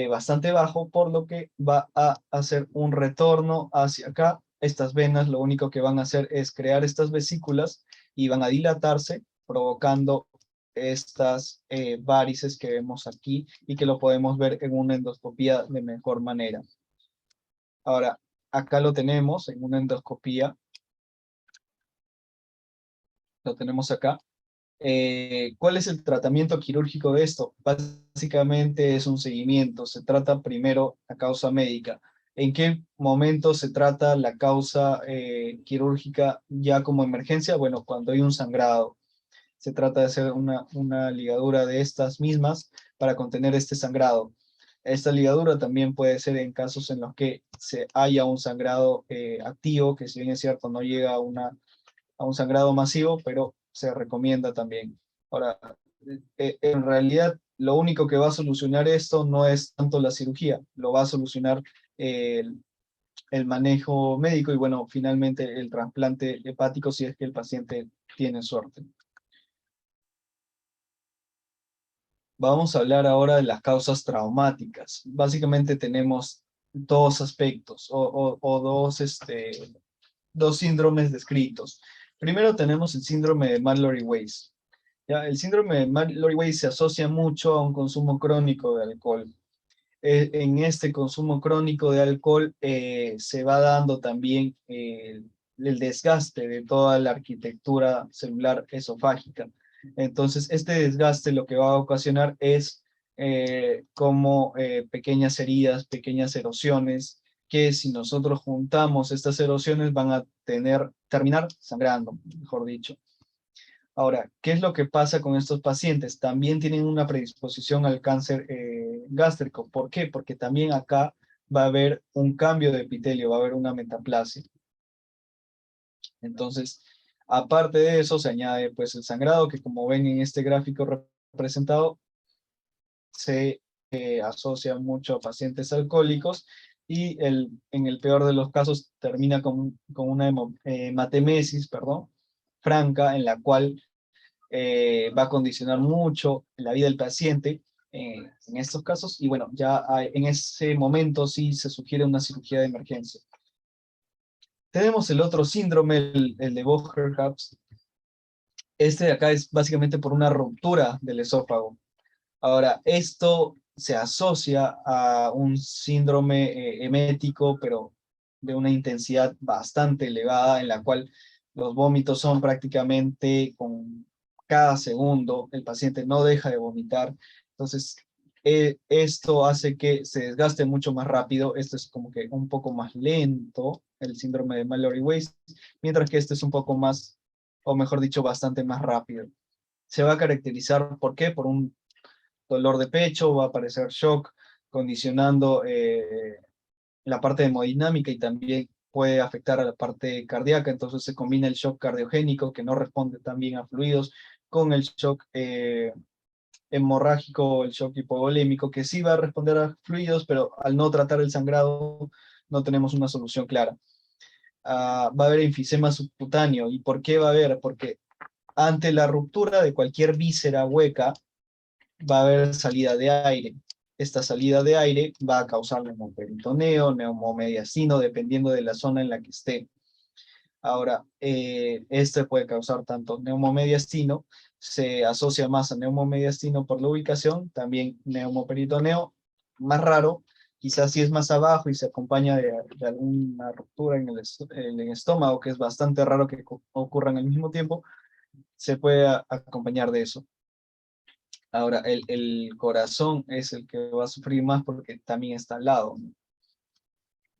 Speaker 2: bastante bajo, por lo que va a hacer un retorno hacia acá. Estas venas lo único que van a hacer es crear estas vesículas y van a dilatarse, provocando estas varices que vemos aquí y que lo podemos ver en una endoscopía de mejor manera. Ahora, acá lo tenemos en una endoscopía, lo tenemos acá. ¿Cuál es el tratamiento quirúrgico de esto? Básicamente es un seguimiento. Se trata primero la causa médica. ¿En qué momento se trata la causa quirúrgica ya como emergencia? Bueno, cuando hay un sangrado. Se trata de hacer una ligadura de estas mismas para contener este sangrado. Esta ligadura también puede ser en casos en los que se haya un sangrado activo, que si bien es cierto no llega a un sangrado masivo, pero se recomienda también. Ahora, en realidad, lo único que va a solucionar esto no es tanto la cirugía, lo va a solucionar el manejo médico y, bueno, finalmente el trasplante hepático si es que el paciente tiene suerte. Vamos a hablar ahora de las causas traumáticas. Básicamente tenemos dos aspectos o dos síndromes descritos. Primero tenemos el síndrome de Mallory-Weiss. ¿Ya? El síndrome de Mallory-Weiss se asocia mucho a un consumo crónico de alcohol. En este consumo crónico de alcohol se va dando también el desgaste de toda la arquitectura celular esofágica. Entonces, este desgaste lo que va a ocasionar es como pequeñas heridas, pequeñas erosiones, que si nosotros juntamos estas erosiones van a terminar sangrando, mejor dicho. Ahora, ¿qué es lo que pasa con estos pacientes? También tienen una predisposición al cáncer gástrico. ¿Por qué? Porque también acá va a haber un cambio de epitelio, va a haber una metaplasia. Entonces, aparte de eso, se añade pues el sangrado, que como ven en este gráfico representado, se asocia mucho a pacientes alcohólicos y en el peor de los casos termina con una hematemesis, perdón, franca, en la cual va a condicionar mucho la vida del paciente en estos casos, y bueno, ya en ese momento sí se sugiere una cirugía de emergencia. Tenemos el otro síndrome, el de Bocher-Haps. Este de acá es básicamente por una ruptura del esófago. Ahora, esto se asocia a un síndrome emético, pero de una intensidad bastante elevada, en la cual los vómitos son prácticamente con cada segundo, el paciente no deja de vomitar. Entonces, esto hace que se desgaste mucho más rápido. Esto es como que un poco más lento, el síndrome de Mallory-Weiss, mientras que este es un poco más, o mejor dicho, bastante más rápido. Se va a caracterizar, ¿por qué? Por un dolor de pecho, va a aparecer shock, condicionando la parte hemodinámica y también puede afectar a la parte cardíaca. Entonces se combina el shock cardiogénico, que no responde tan bien a fluidos, con el shock hemorrágico, el shock hipovolémico, que sí va a responder a fluidos, pero al no tratar el sangrado, no tenemos una solución clara. Va a haber enfisema subcutáneo. ¿Y por qué va a haber? Porque ante la ruptura de cualquier víscera hueca, va a haber salida de aire. Esta salida de aire va a causar neumoperitoneo, neumomediastino, dependiendo de la zona en la que esté. Ahora, este puede causar tanto neumomediastino, se asocia más a neumomediastino por la ubicación, también neumoperitoneo, más raro, quizás si es más abajo y se acompaña de alguna ruptura en el estómago, que es bastante raro que ocurran al mismo tiempo, se puede acompañar de eso. Ahora, el corazón es el que va a sufrir más porque también está al lado, ¿no?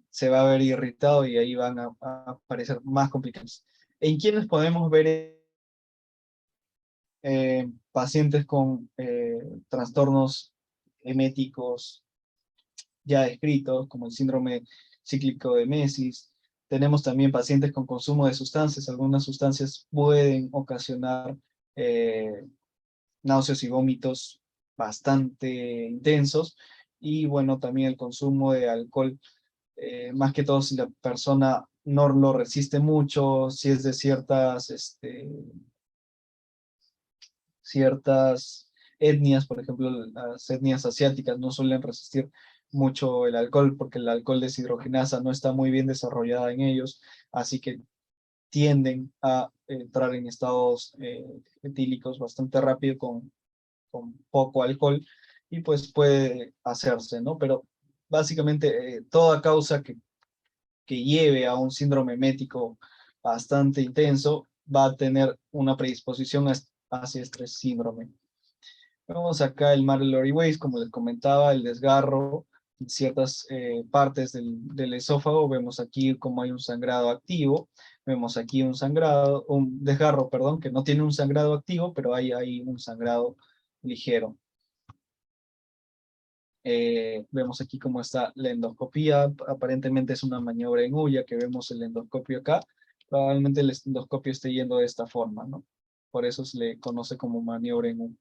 Speaker 2: Se va a ver irritado y ahí van a aparecer más complicaciones. ¿En quiénes podemos ver pacientes con trastornos eméticos ya descritos, como el síndrome cíclico de Mesis? Tenemos también pacientes con consumo de sustancias. Algunas sustancias pueden ocasionar náuseas y vómitos bastante intensos. Y bueno, también el consumo de alcohol, más que todo si la persona no lo resiste mucho, si es de ciertas etnias, por ejemplo, las etnias asiáticas no suelen resistir mucho el alcohol porque el alcohol deshidrogenasa no está muy bien desarrollada en ellos, así que tienden a entrar en estados etílicos bastante rápido con poco alcohol y pues puede hacerse, ¿no? Pero básicamente toda causa que lleve a un síndrome emético bastante intenso va a tener una predisposición hacia este síndrome. Vemos acá el Mallory Weiss, como les comentaba, el desgarro en ciertas partes del esófago. Vemos aquí como hay un sangrado activo. Vemos aquí un desgarro, perdón, que no tiene un sangrado activo, pero hay un sangrado ligero. Vemos aquí cómo está la endoscopía. Aparentemente es una maniobra en huya que vemos el endoscopio acá. Probablemente el endoscopio esté yendo de esta forma, ¿no? Por eso se le conoce como maniobra en U.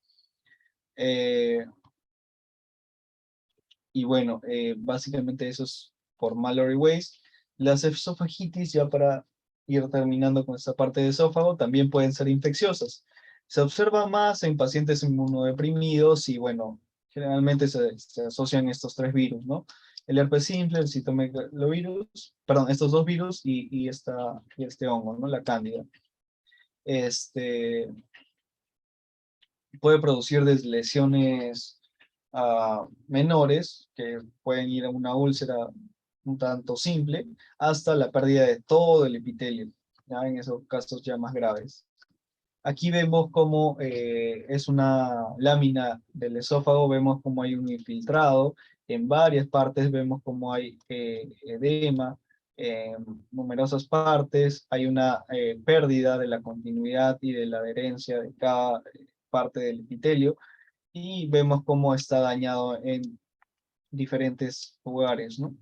Speaker 2: Y bueno, básicamente eso es por Mallory Weiss. Las esofagitis, ya para ir terminando con esta parte de esófago, también pueden ser infecciosas. Se observa más en pacientes inmunodeprimidos y bueno, generalmente se asocian estos tres virus, ¿no? El herpes simple, el citomegalovirus, perdón, estos dos virus y este hongo, ¿no? La cándida. Este, puede producir desde lesiones menores, que pueden ir a una úlcera un tanto simple, hasta la pérdida de todo el epitelio, ¿ya? En esos casos ya más graves. Aquí vemos cómo es una lámina del esófago, vemos cómo hay un infiltrado, en varias partes vemos cómo hay edema, en numerosas partes, hay una pérdida de la continuidad y de la adherencia de cada parte del epitelio, y vemos cómo está dañado en diferentes lugares, ¿no?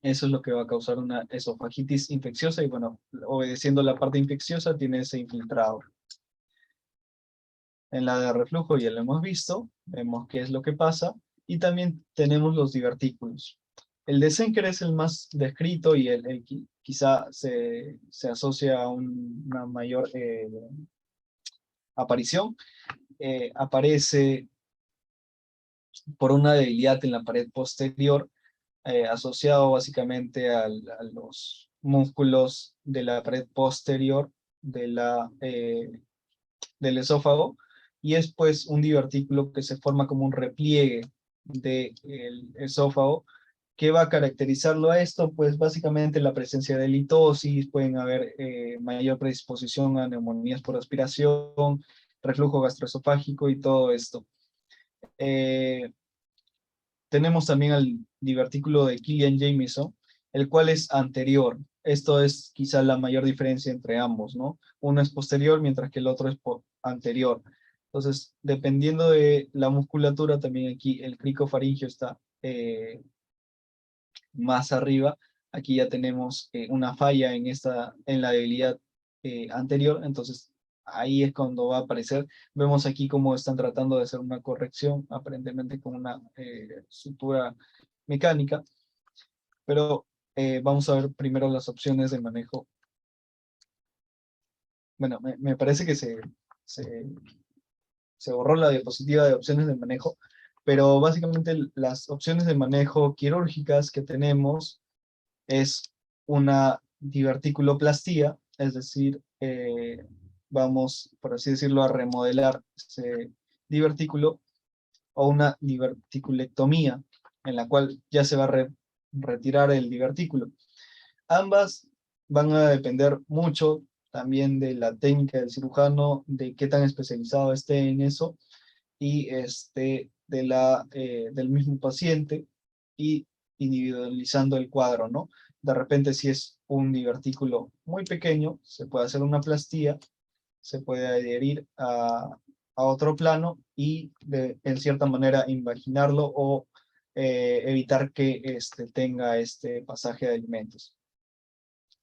Speaker 2: Eso es lo que va a causar una esofagitis infecciosa y bueno, obedeciendo la parte infecciosa tiene ese infiltrado. En la de reflujo ya lo hemos visto, vemos qué es lo que pasa y también tenemos los divertículos. El de Senker es el más descrito y quizá se asocia a una mayor aparición. Aparece por una debilidad en la pared posterior, asociado básicamente a los músculos de la pared posterior del esófago, y es pues un divertículo que se forma como un repliegue del esófago. ¿Qué va a caracterizarlo a esto? Pues básicamente la presencia de litosis, pueden haber mayor predisposición a neumonías por aspiración, reflujo gastroesofágico y todo esto. Tenemos también al divertículo de Killian-Jamieson, el cual es anterior. Esto es quizá la mayor diferencia entre ambos, ¿no? Uno es posterior, mientras que el otro es anterior. Entonces, dependiendo de la musculatura, también aquí el cricofaringio está más arriba. Aquí ya tenemos una falla en la debilidad anterior, entonces ahí es cuando va a aparecer. Vemos aquí cómo están tratando de hacer una corrección, aparentemente con una sutura mecánica. Pero vamos a ver primero las opciones de manejo. Bueno, me parece que se, se borró la diapositiva de opciones de manejo, pero básicamente las opciones de manejo quirúrgicas que tenemos es una diverticuloplastía, es decir, vamos, por así decirlo, a remodelar ese divertículo, o una diverticulectomía, en la cual ya se va a retirar el divertículo. Ambas van a depender mucho también de la técnica del cirujano, de qué tan especializado esté en eso, y del mismo paciente, y individualizando el cuadro, ¿no? De repente, si es un divertículo muy pequeño, se puede hacer una plastía, se puede adherir a otro plano y en cierta manera invaginarlo, o evitar que tenga este pasaje de alimentos.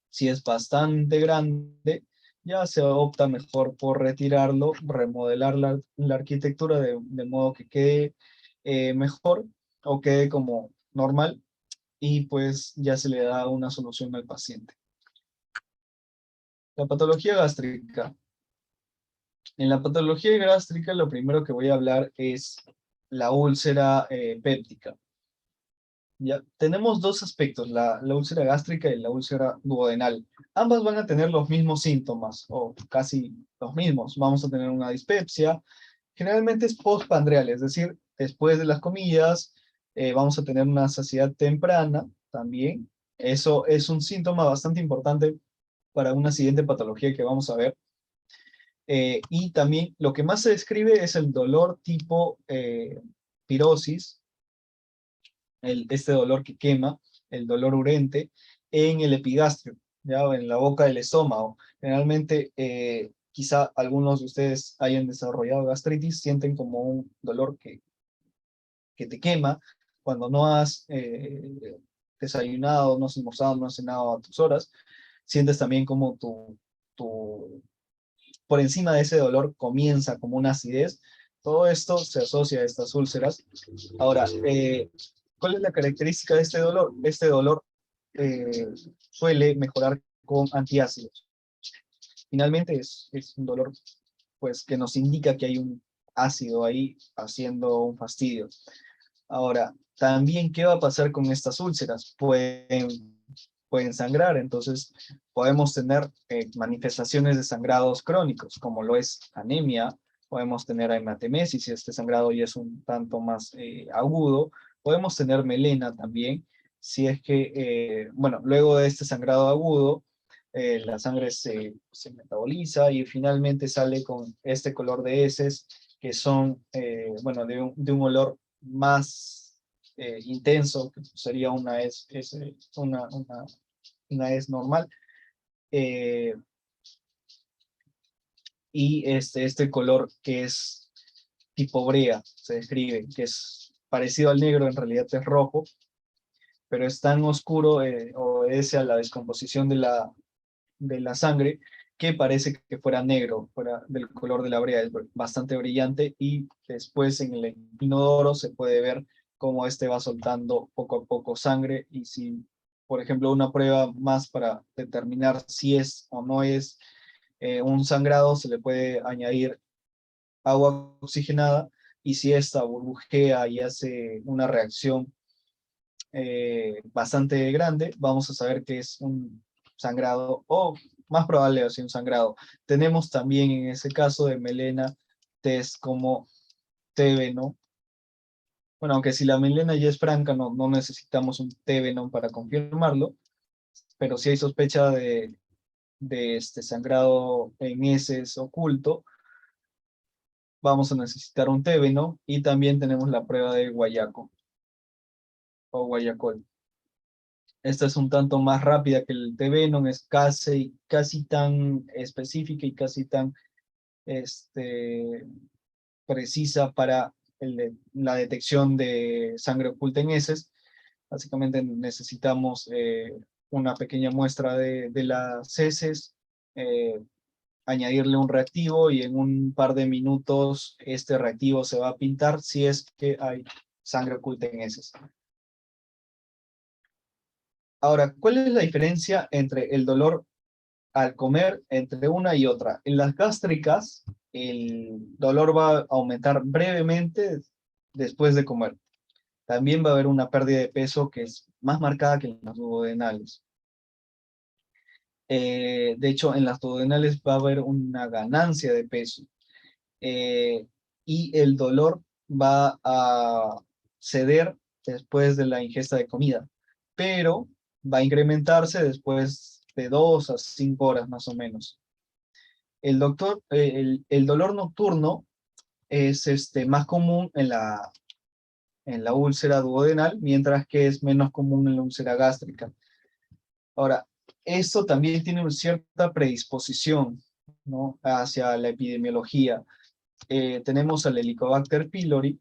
Speaker 2: Si es bastante grande, ya se opta mejor por retirarlo, remodelar la arquitectura de modo que quede mejor, o quede como normal, y pues ya se le da una solución al paciente. La patología gástrica. En la patología gástrica, lo primero que voy a hablar es la úlcera péptica. Ya, tenemos dos aspectos, la úlcera gástrica y la úlcera duodenal. Ambas van a tener los mismos síntomas, o casi los mismos. Vamos a tener una dispepsia, generalmente es postpandreal, es decir, después de las comidas. Vamos a tener una saciedad temprana también. Eso es un síntoma bastante importante para una siguiente patología que vamos a ver. Y también lo que más se describe es el dolor tipo pirosis, este dolor que quema, el dolor urente, en el epigastrio, ¿ya? O en la boca del estómago. Generalmente, quizá algunos de ustedes hayan desarrollado gastritis, sienten como un dolor que te quema cuando no has desayunado, no has almorzado, no has cenado a tus horas. Sientes también como por encima de ese dolor comienza como una acidez. Todo esto se asocia a estas úlceras. Ahora, ¿cuál es la característica de este dolor? Este dolor suele mejorar con antiácidos. Finalmente es un dolor, pues, que nos indica que hay un ácido ahí haciendo un fastidio. Ahora, también, ¿qué va a pasar con estas úlceras? Pueden sangrar, entonces podemos tener manifestaciones de sangrados crónicos, como lo es anemia. Podemos tener hematemesis, si este sangrado ya es un tanto más agudo. Podemos tener melena también, si es que, bueno, luego de este sangrado agudo, la sangre se metaboliza y finalmente sale con este color de heces, que son, bueno, de un olor más intenso, que sería una hez normal. eh, y este color que es tipo brea, se describe, que es parecido al negro, en realidad es rojo, pero es tan oscuro, obedece a la descomposición de la sangre, que parece que fuera negro, fuera del color de la brea. Es bastante brillante, y después en el inodoro se puede ver cómo este va soltando poco a poco sangre. Y si, por ejemplo, una prueba más para determinar si es o no es un sangrado, se le puede añadir agua oxigenada, y si esta burbujea y hace una reacción bastante grande, vamos a saber que es un sangrado, o más probable así un sangrado. Tenemos también en ese caso de melena test como T-Venom. Bueno, aunque si la melena ya es franca, no necesitamos un T-Venom para confirmarlo, pero si hay sospecha de este sangrado en heces oculto, vamos a necesitar un T-Venom. Y también tenemos la prueba de guayaco o guayacol. Esta es un tanto más rápida que el T-Venom, es casi tan específica y casi tan este, precisa para la detección de sangre oculta en heces. Básicamente necesitamos una pequeña muestra de las heces, eh, añadirle un reactivo, y en un par de minutos este reactivo se va a pintar si es que hay sangre oculta en heces. Ahora, ¿cuál es la diferencia entre el dolor al comer entre una y otra? En las gástricas, el dolor va a aumentar brevemente después de comer. También va a haber una pérdida de peso que es más marcada que en las duodenales. De hecho, en las duodenales va a haber una ganancia de peso. eh, y el dolor va a ceder después de la ingesta de comida, pero va a incrementarse después de 2 a 5 horas más o menos. El dolor nocturno es más común en la úlcera duodenal, mientras que es menos común en la úlcera gástrica. Ahora, esto también tiene una cierta predisposición, ¿no?, hacia la epidemiología. Tenemos al Helicobacter pylori,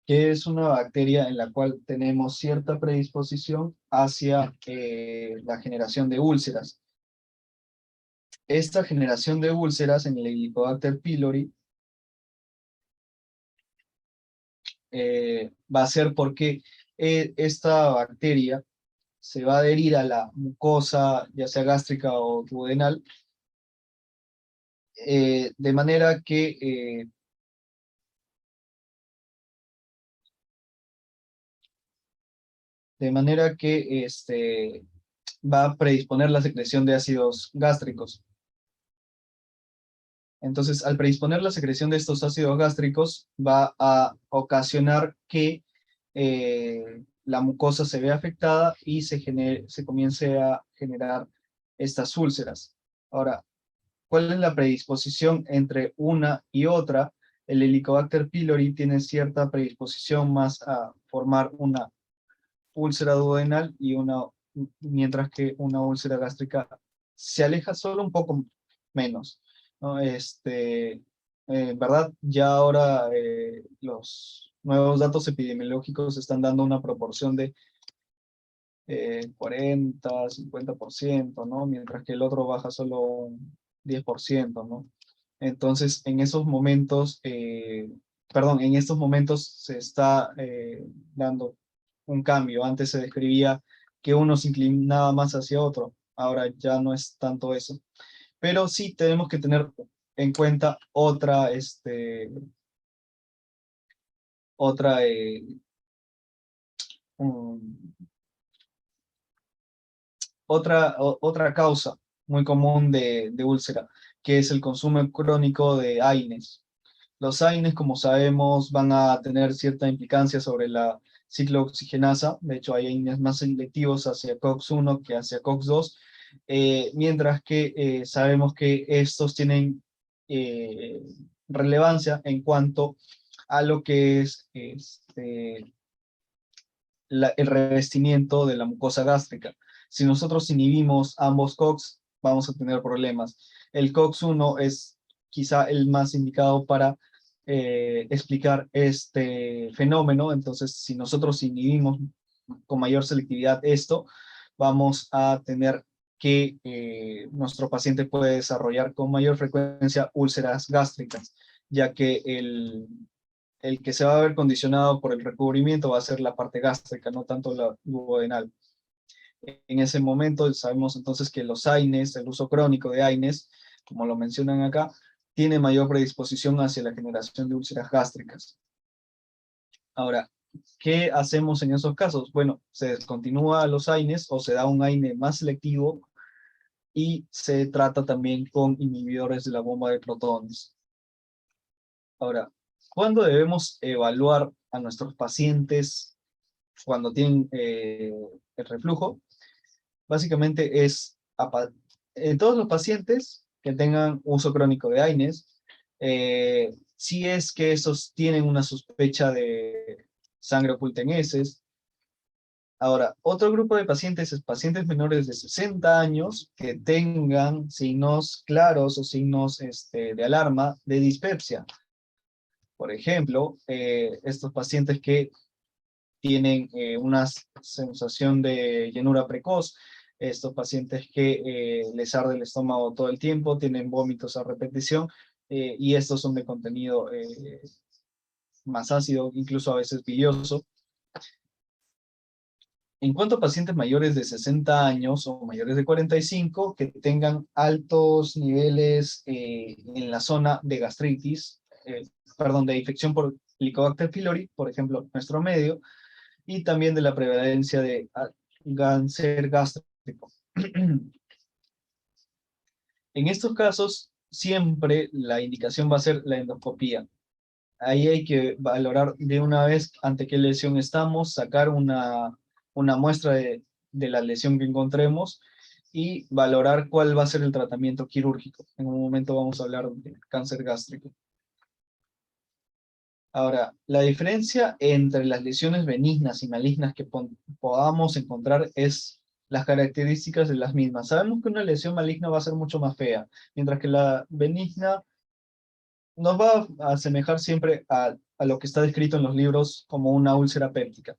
Speaker 2: que es una bacteria en la cual tenemos cierta predisposición hacia la generación de úlceras. Esta generación de úlceras en el Helicobacter pylori va a ser porque esta bacteria se va a adherir a la mucosa, ya sea gástrica o duodenal, de manera que va a predisponer la secreción de ácidos gástricos. Entonces, al predisponer la secreción de estos ácidos gástricos, va a ocasionar que la mucosa se vea afectada y se comience a generar estas úlceras. Ahora, ¿cuál es la predisposición entre una y otra? El Helicobacter pylori tiene cierta predisposición más a formar una úlcera duodenal mientras que una úlcera gástrica se aleja solo un poco menos, ¿no? ¿Verdad? Ya ahora los nuevos datos epidemiológicos están dando una proporción de 40, 50%, ¿no? Mientras que el otro baja solo un 10%, ¿no? Entonces, en estos momentos se está dando un cambio. Antes se describía que uno se inclinaba más hacia otro, ahora ya no es tanto eso. Pero sí tenemos que tener en cuenta otra, um, otra causa muy común de úlcera, que es el consumo crónico de AINES. Los AINES, como sabemos, van a tener cierta implicancia sobre la ciclooxigenasa. De hecho, hay AINES más selectivos hacia COX-1 que hacia COX-2, mientras que sabemos que estos tienen eh, relevancia en cuanto a lo que es el revestimiento de la mucosa gástrica. Si nosotros inhibimos ambos COX, vamos a tener problemas. El COX-1 es quizá el más indicado para explicar este fenómeno. Entonces, si nosotros inhibimos con mayor selectividad esto, vamos a tener que nuestro paciente puede desarrollar con mayor frecuencia úlceras gástricas, ya que el que se va a ver condicionado por el recubrimiento va a ser la parte gástrica, no tanto la duodenal. En ese momento sabemos entonces que los AINES, el uso crónico de AINES, como lo mencionan acá, tiene mayor predisposición hacia la generación de úlceras gástricas. Ahora, ¿qué hacemos en esos casos? Bueno, se descontinúa los AINES o se da un AINE más selectivo y se trata también con inhibidores de la bomba de protones. Ahora, ¿cuándo debemos evaluar a nuestros pacientes cuando tienen el reflujo? Básicamente es en todos los pacientes que tengan uso crónico de AINES, si es que esos tienen una sospecha de sangre oculta en heces. Ahora, otro grupo de pacientes es pacientes menores de 60 años que tengan signos claros o signos de alarma de dispepsia. Por ejemplo, estos pacientes que tienen una sensación de llenura precoz, estos pacientes que les arde el estómago todo el tiempo, tienen vómitos a repetición, y estos son de contenido más ácido, incluso a veces bilioso. En cuanto a pacientes mayores de 60 años o mayores de 45 que tengan altos niveles en la zona de gastritis, perdón, de infección por Helicobacter pylori, por ejemplo, nuestro medio, y también de la prevalencia de cáncer gástrico. En estos casos, siempre la indicación va a ser la endoscopía. Ahí hay que valorar de una vez ante qué lesión estamos, sacar una muestra de la lesión que encontremos y valorar cuál va a ser el tratamiento quirúrgico. En un momento vamos a hablar de cáncer gástrico. Ahora, la diferencia entre las lesiones benignas y malignas que podamos encontrar es las características de las mismas. Sabemos que una lesión maligna va a ser mucho más fea, mientras que la benigna nos va a asemejar siempre a lo que está descrito en los libros como una úlcera péptica.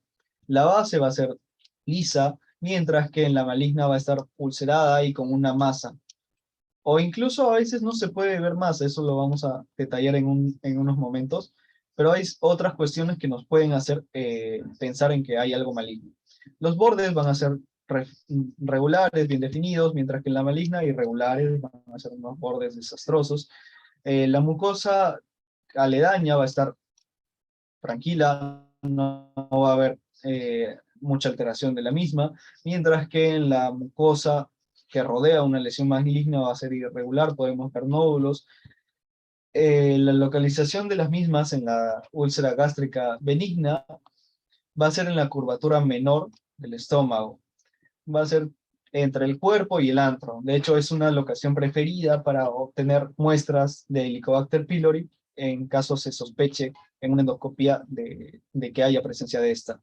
Speaker 2: La base va a ser lisa, mientras que en la maligna va a estar ulcerada y con una masa. O incluso a veces no se puede ver más, eso lo vamos a detallar en unos momentos, pero hay otras cuestiones que nos pueden hacer pensar en que hay algo maligno. Los bordes van a ser regulares, bien definidos, mientras que en la maligna irregulares, van a ser unos bordes desastrosos. La mucosa aledaña va a estar tranquila, no va a haber mucha alteración de la misma, mientras que en la mucosa que rodea una lesión maligna va a ser irregular, podemos ver nódulos. La localización de las mismas en la úlcera gástrica benigna va a ser en la curvatura menor del estómago, va a ser entre el cuerpo y el antro. De hecho, es una locación preferida para obtener muestras de Helicobacter pylori en caso se sospeche en una endoscopía de que haya presencia de esta.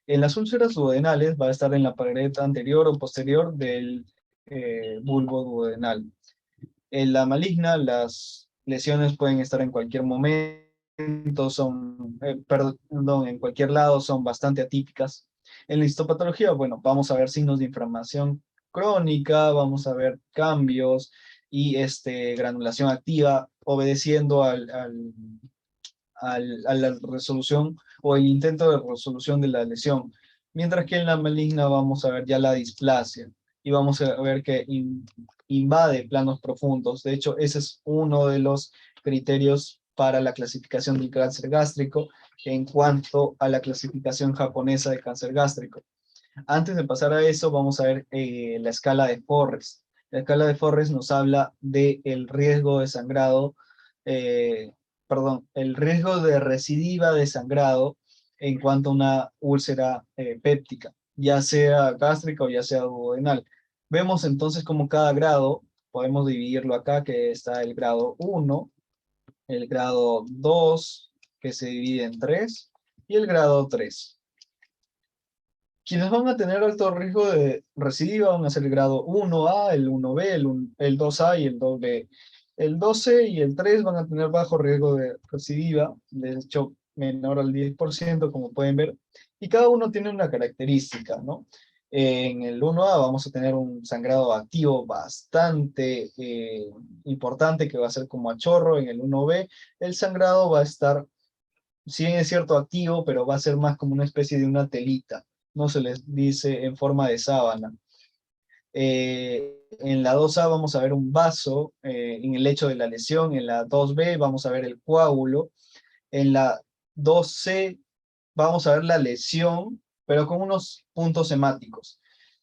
Speaker 2: En las úlceras duodenales va a estar en la pared anterior o posterior del bulbo duodenal. En la maligna, las lesiones pueden estar en cualquier momento, perdón, en cualquier lado, son bastante atípicas. En la histopatología, bueno, vamos a ver signos de inflamación crónica, vamos a ver cambios y granulación activa obedeciendo a la resolución o el intento de resolución de la lesión. Mientras que en la maligna vamos a ver ya la displasia y vamos a ver que invade planos profundos. De hecho, ese es uno de los criterios para la clasificación del cáncer gástrico en cuanto a la clasificación japonesa de cáncer gástrico. Antes de pasar a eso, vamos a ver la escala de Forres. La escala de Forres nos habla del riesgo de sangrado, eh, perdón, el riesgo de recidiva de sangrado en cuanto a una úlcera péptica, ya sea gástrica o ya sea duodenal. Vemos entonces como cada grado, podemos dividirlo acá, que está el grado 1, el grado 2, que se divide en 3, y el grado 3. Quienes van a tener alto riesgo de recidiva van a ser el grado 1A, el 1B, el 2A y el 2B. El 12 y el 3 van a tener bajo riesgo de recidiva, de hecho menor al 10%, como pueden ver, y cada uno tiene una característica, ¿no? En el 1A vamos a tener un sangrado activo bastante importante que va a ser como a chorro. En el 1B el sangrado va a estar, si bien es cierto, activo, pero va a ser más como una especie de una telita, no se les dice en forma de sábana. En la 2A vamos a ver un vaso en el lecho de la lesión, en la 2B vamos a ver el coágulo, en la 2C vamos a ver la lesión, pero con unos puntos hemáticos.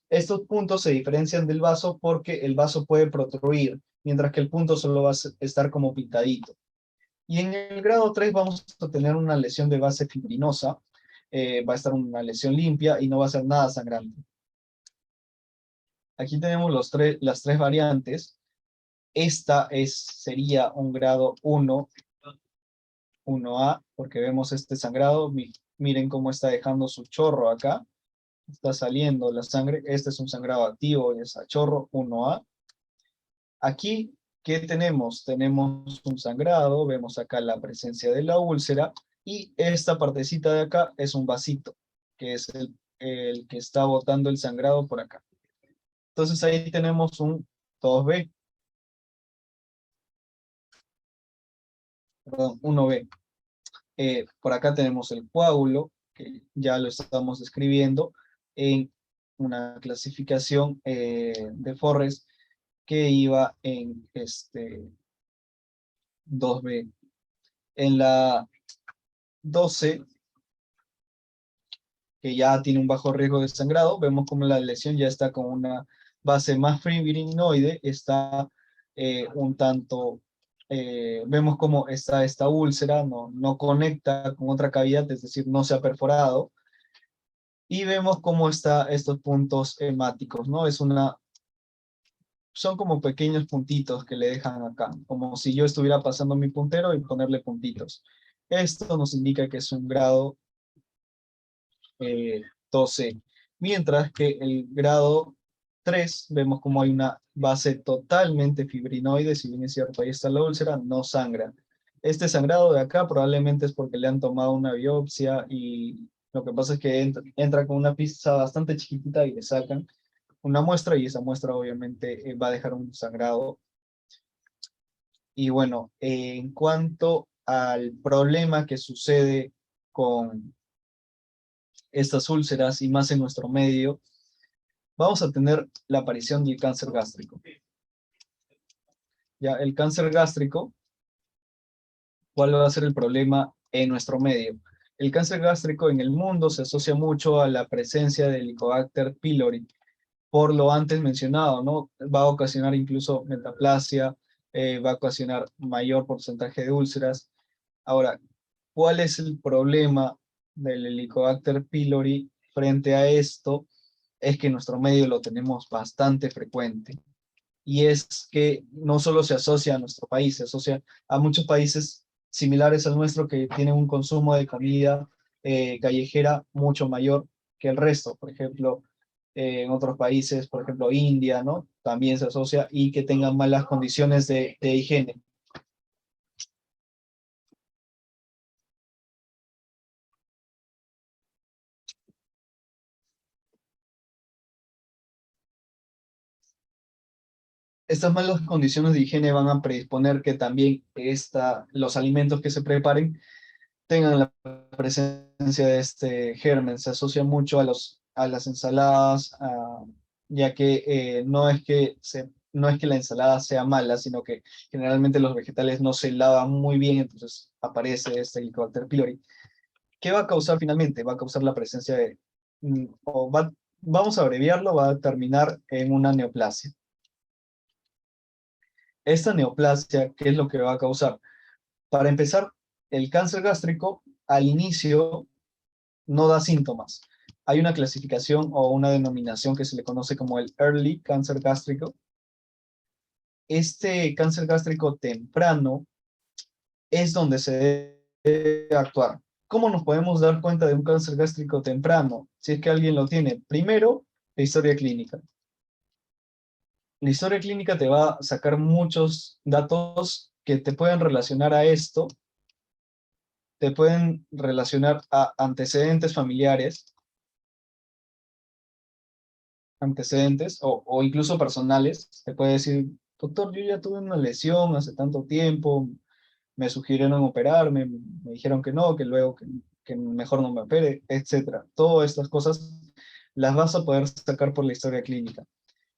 Speaker 2: Estos puntos se diferencian del vaso porque el vaso puede protruir, mientras que el punto solo va a estar como pintadito. Y en el grado 3 vamos a tener una lesión de base fibrinosa, va a estar una lesión limpia y no va a ser nada sangrante. Aquí tenemos las tres variantes. Esta sería un grado 1, 1A, porque vemos este sangrado. Miren cómo está dejando su chorro acá. Está saliendo la sangre. Este es un sangrado activo y es a chorro 1A. Aquí, ¿qué tenemos? Tenemos un sangrado, vemos acá la presencia de la úlcera, y esta partecita de acá es un vasito, que es el que está botando el sangrado por acá. Entonces ahí tenemos un 2B, perdón, 1B. Por acá tenemos el coágulo, que ya lo estamos describiendo en una clasificación de Forrest que iba en 2B. En la 12, que ya tiene un bajo riesgo de sangrado, vemos como la lesión ya está con una base más fibrinoide, está un tanto, vemos cómo está esta úlcera, no conecta con otra cavidad, es decir, no se ha perforado, y vemos cómo está estos puntos hemáticos, ¿no? Son como pequeños puntitos que le dejan acá, como si yo estuviera pasando mi puntero y ponerle puntitos. Esto nos indica que es un grado 12, mientras que el grado 3 vemos como hay una base totalmente fibrinoide, si bien es cierto, ahí está la úlcera, no sangra. Este sangrado de acá probablemente es porque le han tomado una biopsia y lo que pasa es que entra con una pizza bastante chiquitita y le sacan una muestra y esa muestra obviamente va a dejar un sangrado. Y bueno, en cuanto al problema que sucede con estas úlceras y más en nuestro medio, vamos a tener la aparición del cáncer gástrico. Ya, el cáncer gástrico, ¿cuál va a ser el problema en nuestro medio? El cáncer gástrico en el mundo se asocia mucho a la presencia del Helicobacter pylori, por lo antes mencionado, ¿no? Va a ocasionar incluso metaplasia, va a ocasionar mayor porcentaje de úlceras. Ahora, ¿cuál es el problema del Helicobacter pylori frente a esto? Es que en nuestro medio lo tenemos bastante frecuente. Y es que no solo se asocia a nuestro país, se asocia a muchos países similares al nuestro que tienen un consumo de comida callejera mucho mayor que el resto. Por ejemplo, en otros países, por ejemplo India, ¿no? También se asocia y que tengan malas condiciones de higiene. Estas malas condiciones de higiene van a predisponer que también los alimentos que se preparen tengan la presencia de este germen. Se asocia mucho a las ensaladas, ya que no es que la ensalada sea mala, sino que generalmente los vegetales no se lavan muy bien, entonces aparece este Helicobacter pylori. ¿Qué va a causar finalmente? Va a causar la presencia de, vamos a abreviarlo, va a terminar en una neoplasia. Esta neoplasia, ¿qué es lo que va a causar? Para empezar, el cáncer gástrico al inicio no da síntomas. Hay una clasificación o una denominación que se le conoce como el early cáncer gástrico. Este cáncer gástrico temprano es donde se debe actuar. ¿Cómo nos podemos dar cuenta de un cáncer gástrico temprano? Si es que alguien lo tiene. Primero, la historia clínica. La historia clínica te va a sacar muchos datos que te pueden relacionar a esto, te pueden relacionar a antecedentes familiares, o incluso personales. Te puede decir, doctor, yo ya tuve una lesión hace tanto tiempo, me sugirieron operarme, me dijeron que no, que luego que mejor no me opere, etcétera. Todas estas cosas las vas a poder sacar por la historia clínica.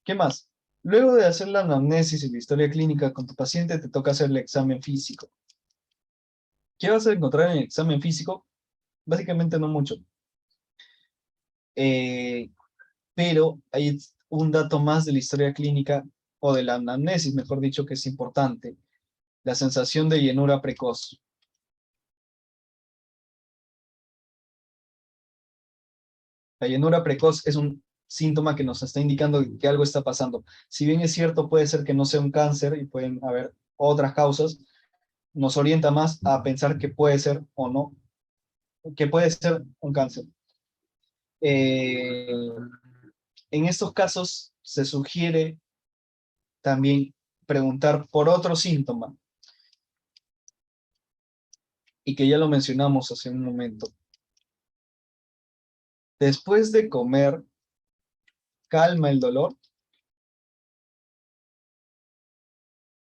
Speaker 2: ¿Qué más? Luego de hacer la anamnesis y la historia clínica con tu paciente, te toca hacer el examen físico. ¿Qué vas a encontrar en el examen físico? Básicamente no mucho. Eh, pero hay un dato más de la historia clínica, o de la anamnesis, mejor dicho, que es importante. La sensación de llenura precoz. La llenura precoz es un síntoma que nos está indicando que algo está pasando. Si bien es cierto, puede ser que no sea un cáncer y pueden haber otras causas, nos orienta más a pensar que puede ser o no, que puede ser un cáncer. Eh, en estos casos se sugiere también preguntar por otro síntoma, y que ya lo mencionamos hace un momento. Después de comer, ¿calma el dolor?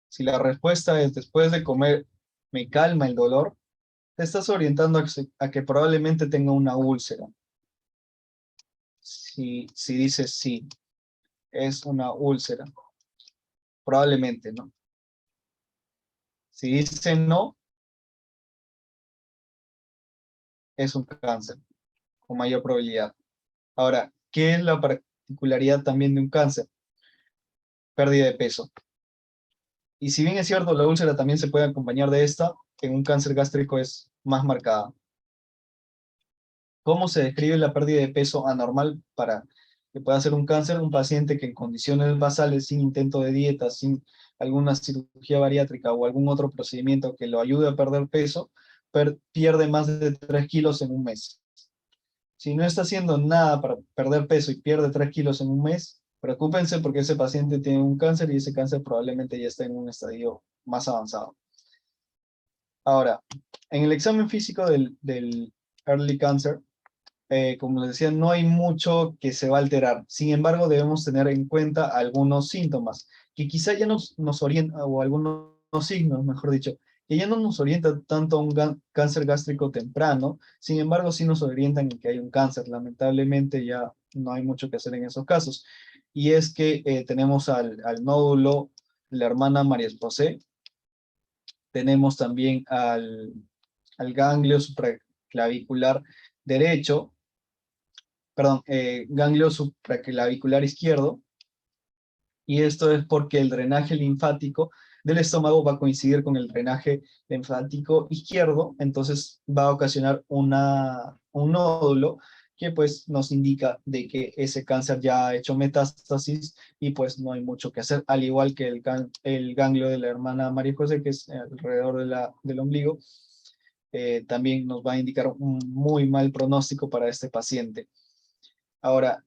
Speaker 2: Si la respuesta es después de comer, ¿me calma el dolor? te estás orientando a que probablemente tenga una úlcera. Si dices sí, es una úlcera, probablemente, ¿no? Si dice no, es un cáncer, con mayor probabilidad. Ahora, ¿qué es la particularidad también de un cáncer? Pérdida de peso. Y si bien es cierto, la úlcera también se puede acompañar de esta, en un cáncer gástrico es más marcada. ¿Cómo se describe la pérdida de peso anormal para que pueda ser un cáncer? Un paciente que en condiciones basales, sin intento de dieta, sin alguna cirugía bariátrica o algún otro procedimiento que lo ayude a perder peso, pierde más de 3 kilos en un mes. Si no está haciendo nada para perder peso y pierde 3 kilos en un mes, preocúpense porque ese paciente tiene un cáncer y ese cáncer probablemente ya está en un estadio más avanzado. Ahora, en el examen físico del early cancer, como les decía, no hay mucho que se va a alterar. Sin embargo, debemos tener en cuenta algunos síntomas que quizá ya nos orientan, o algunos signos, mejor dicho, que ya no nos orientan tanto a un cáncer gástrico temprano, sin embargo, sí nos orientan en que hay un cáncer. Lamentablemente ya no hay mucho que hacer en esos casos. Y es que tenemos al nódulo, la hermana María José, tenemos también al ganglio supraclavicular derecho, perdón, ganglio supraclavicular izquierdo, y esto es porque el drenaje linfático del estómago va a coincidir con el drenaje linfático izquierdo, entonces va a ocasionar un nódulo que pues nos indica de que ese cáncer ya ha hecho metástasis y pues no hay mucho que hacer, al igual que el ganglio de la hermana María José, que es alrededor del ombligo, también nos va a indicar un muy mal pronóstico para este paciente. Ahora,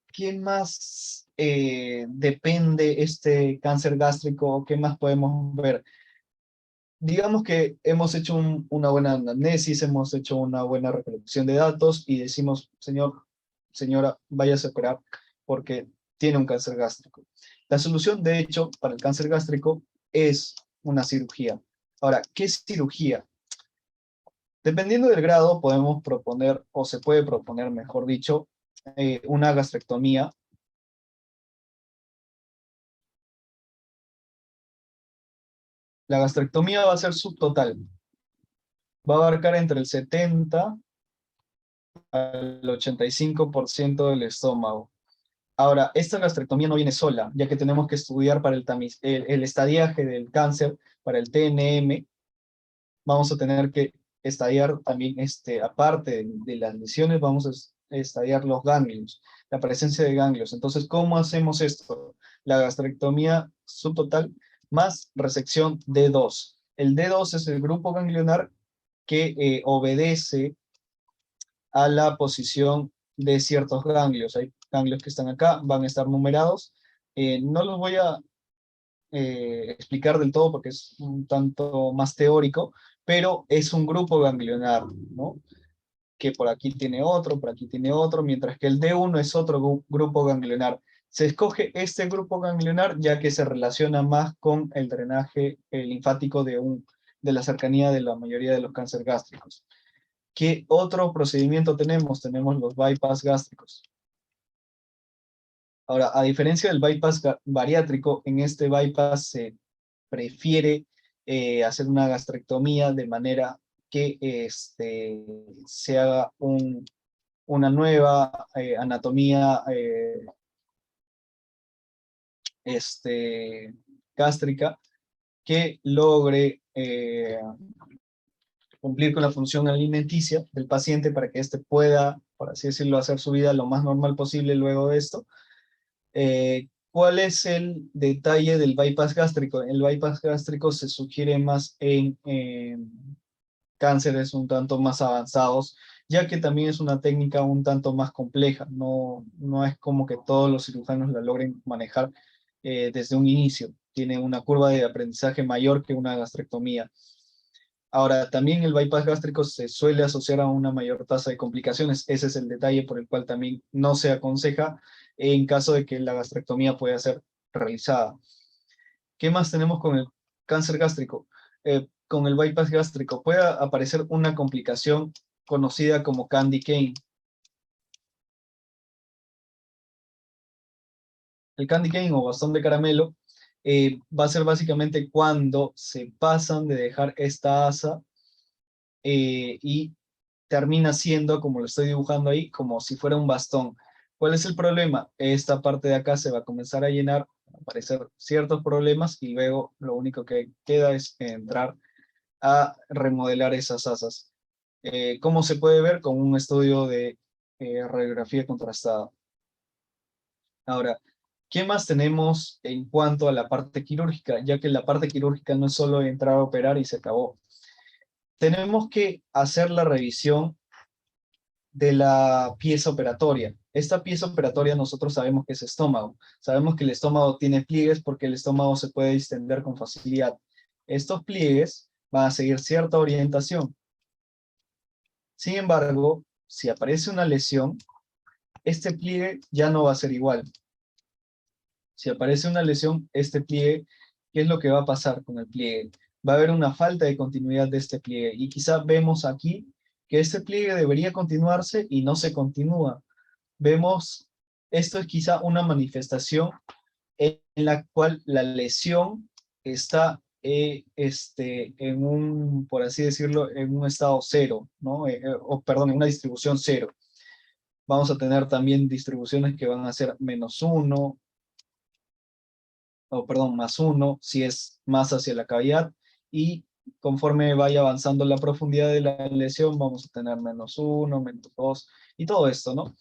Speaker 2: ¿qué más depende este cáncer gástrico? ¿Qué más podemos ver? Digamos que hemos hecho una buena anamnesis, hemos hecho una buena recolección de datos y decimos, señor, señora, váyase a operar porque tiene un cáncer gástrico. La solución, de hecho, para el cáncer gástrico es una cirugía. Ahora, ¿qué es cirugía? Dependiendo del grado, podemos proponer, o se puede proponer, mejor dicho, una gastrectomía. La gastrectomía va a ser subtotal. Va a abarcar entre el 70 al 85% del estómago. Ahora, esta gastrectomía no viene sola, ya que tenemos que estudiar para el estadiaje del cáncer, para el TNM, vamos a tener que estadiar también, aparte de las lesiones, vamos a estadiar los ganglios, la presencia de ganglios. Entonces, ¿cómo hacemos esto? La gastrectomía subtotal más resección D2. El D2 es el grupo ganglionar que obedece a la posición de ciertos ganglios. Hay ganglios que están acá, van a estar numerados. No los voy a explicar del todo porque es un tanto más teórico, pero es un grupo ganglionar, ¿no? Que por aquí tiene otro, por aquí tiene otro, mientras que el D1 es otro grupo ganglionar. Se escoge este grupo ganglionar ya que se relaciona más con el drenaje linfático de la cercanía de la mayoría de los cánceres gástricos. ¿Qué otro procedimiento tenemos? Tenemos los bypass gástricos. Ahora, a diferencia del bypass bariátrico, en este bypass se prefiere hacer una gastrectomía de manera que se haga una nueva anatomía gástrica que logre cumplir con la función alimenticia del paciente para que éste pueda, por así decirlo, hacer su vida lo más normal posible luego de esto. ¿Cuál es el detalle del bypass gástrico? El bypass gástrico se sugiere más en cánceres un tanto más avanzados, ya que también es una técnica un tanto más compleja. No es como que todos los cirujanos la logren manejar desde un inicio. Tiene una curva de aprendizaje mayor que una gastrectomía. Ahora, también el bypass gástrico se suele asociar a una mayor tasa de complicaciones. Ese es el detalle por el cual también no se aconseja en caso de que la gastrectomía pueda ser realizada. ¿Qué más tenemos con el cáncer gástrico? con el bypass gástrico puede aparecer una complicación conocida como candy cane. El candy cane o bastón de caramelo va a ser básicamente cuando se pasan de dejar esta asa y termina siendo, como lo estoy dibujando ahí, como si fuera un bastón. ¿Cuál es el problema? Esta parte de acá se va a comenzar a llenar, a aparecer ciertos problemas y luego lo único que queda es entrar a remodelar esas asas. ¿Cómo se puede ver? Con un estudio de radiografía contrastada. Ahora, ¿qué más tenemos en cuanto a la parte quirúrgica? Ya que la parte quirúrgica no es solo entrar a operar y se acabó. Tenemos que hacer la revisión de la pieza operatoria. Esta pieza operatoria nosotros sabemos que es estómago. Sabemos que el estómago tiene pliegues porque el estómago se puede distender con facilidad. Estos pliegues van a seguir cierta orientación. Sin embargo, si aparece una lesión, este pliegue ya no va a ser igual. Si aparece una lesión, este pliegue, ¿qué es lo que va a pasar con el pliegue? Va a haber una falta de continuidad de este pliegue. Y quizá vemos aquí que este pliegue debería continuarse y no se continúa. Vemos, esto es quizá una manifestación en la cual la lesión está en un, por así decirlo, en un estado cero, ¿no? O perdón, en una distribución cero. Vamos a tener también distribuciones que van a ser -1, o perdón, +1, si es más hacia la cavidad, y conforme vaya avanzando la profundidad de la lesión, vamos a tener -1, -2, y todo esto, ¿no?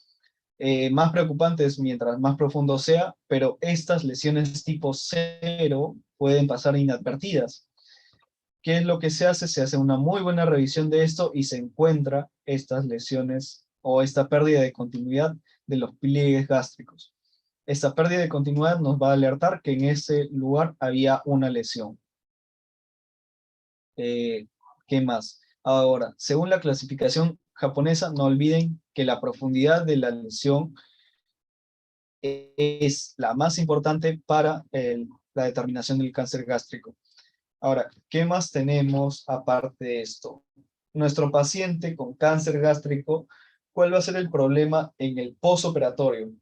Speaker 2: Más preocupante es mientras más profundo sea, pero estas lesiones tipo cero pueden pasar inadvertidas. ¿Qué es lo que se hace? Se hace una muy buena revisión de esto y se encuentra estas lesiones o esta pérdida de continuidad de los pliegues gástricos. Esta pérdida de continuidad nos va a alertar que en ese lugar había una lesión. ¿Qué más? Ahora, según la clasificación japonesa, no olviden que la profundidad de la lesión es la más importante para la determinación del cáncer gástrico. Ahora, ¿qué más tenemos aparte de esto? Nuestro paciente con cáncer gástrico, ¿cuál va a ser el problema en el postoperatorio?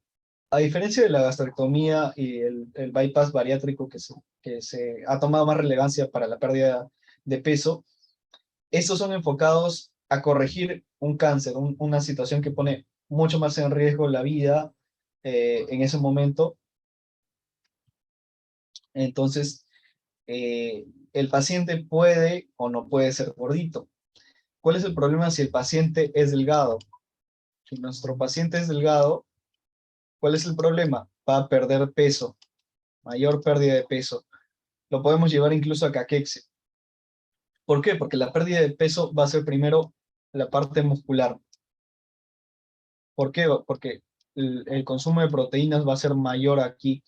Speaker 2: A diferencia de la gastrectomía y el bypass bariátrico que se ha tomado más relevancia para la pérdida de peso, estos son enfocados a corregir un cáncer, una situación que pone mucho más en riesgo la vida en ese momento. Entonces, el paciente puede o no puede ser gordito. ¿Cuál es el problema si el paciente es delgado? Si nuestro paciente es delgado, ¿cuál es el problema? Va a perder peso, mayor pérdida de peso. Lo podemos llevar incluso a caquexia. ¿Por qué? Porque la pérdida de peso va a ser primero la parte muscular. ¿Por qué? Porque el consumo de proteínas va a ser mayor aquí.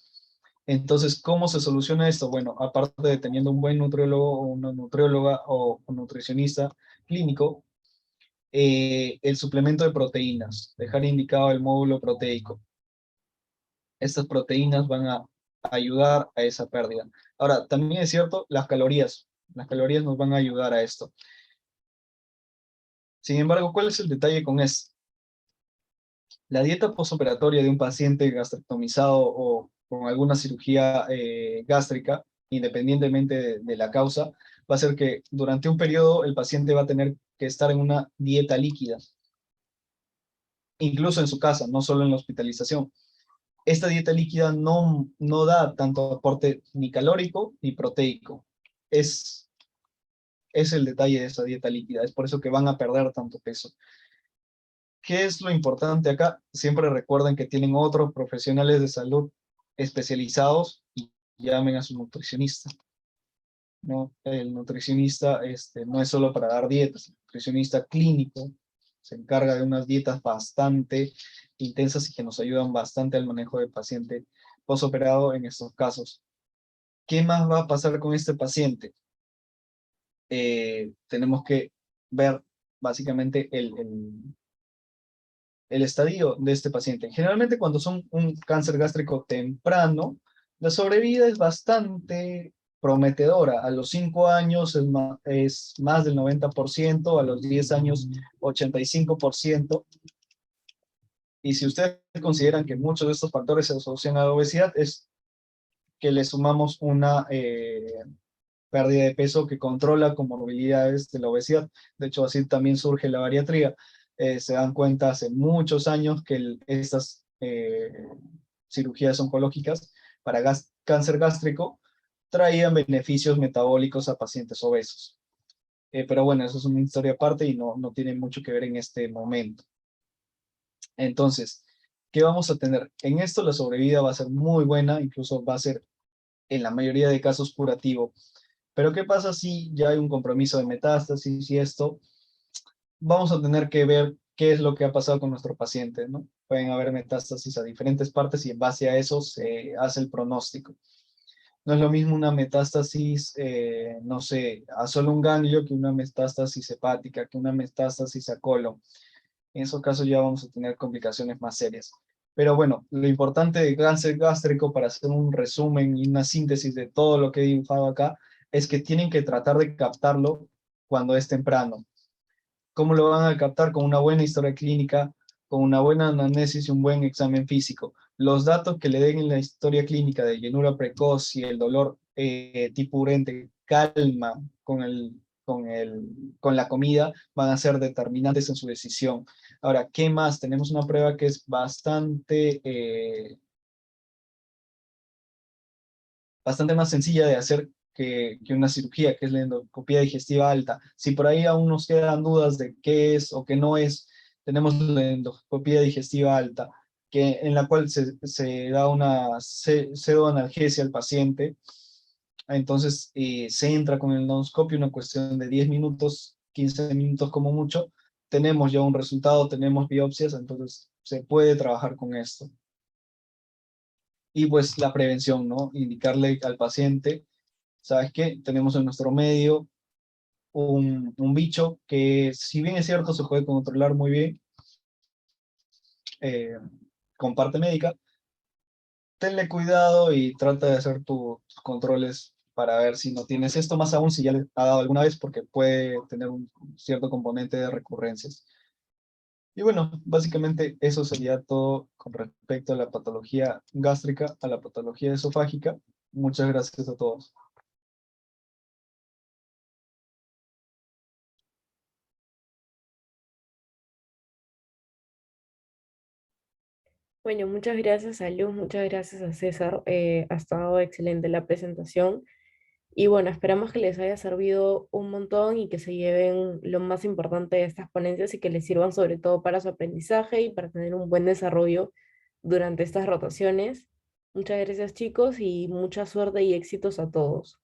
Speaker 2: Entonces, ¿cómo se soluciona esto? Bueno, aparte de teniendo un buen nutriólogo o una nutrióloga o un nutricionista clínico, el suplemento de proteínas, dejar indicado el módulo proteico. Estas proteínas van a ayudar a esa pérdida. Ahora, también es cierto, las calorías nos van a ayudar a esto. Sin embargo, ¿cuál es el detalle con esto? La dieta postoperatoria de un paciente gastrectomizado o con alguna cirugía gástrica, independientemente de la causa, va a ser que durante un periodo el paciente va a tener que estar en una dieta líquida, incluso en su casa, no solo en la hospitalización. Esta dieta líquida no da tanto aporte ni calórico ni proteico. Es el detalle de esa dieta líquida, es por eso que van a perder tanto peso. ¿Qué es lo importante acá? Siempre recuerden que tienen otros profesionales de salud especializados y llamen a su nutricionista, ¿no? El nutricionista no es solo para dar dietas, el nutricionista clínico se encarga de unas dietas bastante intensas y que nos ayudan bastante al manejo del paciente postoperado en estos casos. ¿Qué más va a pasar con este paciente? Tenemos que ver básicamente el estadio de este paciente. Generalmente cuando son un cáncer gástrico temprano, la sobrevida es bastante prometedora. A los 5 años es más del 90%, a los 10 años 85%. Y si ustedes consideran que muchos de estos factores se asocian a la obesidad, es que le sumamos una pérdida de peso que controla comorbilidades de la obesidad. De hecho, así también surge la bariatría. Se dan cuenta hace muchos años que estas cirugías oncológicas para cáncer gástrico traían beneficios metabólicos a pacientes obesos. Pero bueno, eso es una historia aparte y no tiene mucho que ver en este momento. Entonces, ¿qué vamos a tener? En esto la sobrevida va a ser muy buena, incluso va a ser en la mayoría de casos curativo. Pero ¿qué pasa si ya hay un compromiso de metástasis y esto? Vamos a tener que ver qué es lo que ha pasado con nuestro paciente, ¿no? Pueden haber metástasis a diferentes partes y en base a eso se hace el pronóstico. No es lo mismo una metástasis, no sé, a solo un ganglio que una metástasis hepática, que una metástasis a colon. En esos casos ya vamos a tener complicaciones más serias. Pero bueno, lo importante de cáncer gástrico, para hacer un resumen y una síntesis de todo lo que he dibujado acá, es que tienen que tratar de captarlo cuando es temprano. ¿Cómo lo van a captar? Con una buena historia clínica, con una buena anamnesis y un buen examen físico. Los datos que le den en la historia clínica de llenura precoz y el dolor tipo urente calma con la comida van a ser determinantes en su decisión. Ahora, ¿qué más? Tenemos una prueba que es bastante más sencilla de hacer que una cirugía, que es la endoscopía digestiva alta. Si por ahí aún nos quedan dudas de qué es o qué no es, tenemos la endoscopía digestiva alta, en la cual se da una pseudoanalgesia al paciente. Entonces se entra con el endoscopio, una cuestión de 10 minutos, 15 minutos como mucho. Tenemos ya un resultado, tenemos biopsias, entonces se puede trabajar con esto. Y pues la prevención, ¿no? Indicarle al paciente, ¿sabes qué? Tenemos en nuestro medio un bicho que, si bien es cierto, se puede controlar muy bien eh, con parte médica, tenle cuidado y trata de hacer tus controles para ver si no tienes esto, más aún si ya le ha dado alguna vez, porque puede tener un cierto componente de recurrencias. Y bueno, básicamente eso sería todo con respecto a la patología gástrica, a la patología esofágica. Muchas gracias a todos.
Speaker 3: Bueno, muchas gracias a Luz, muchas gracias a César. Ha estado excelente la presentación. Y bueno, esperamos que les haya servido un montón y que se lleven lo más importante de estas ponencias y que les sirvan sobre todo para su aprendizaje y para tener un buen desarrollo durante estas rotaciones. Muchas gracias chicos y mucha suerte y éxitos a todos.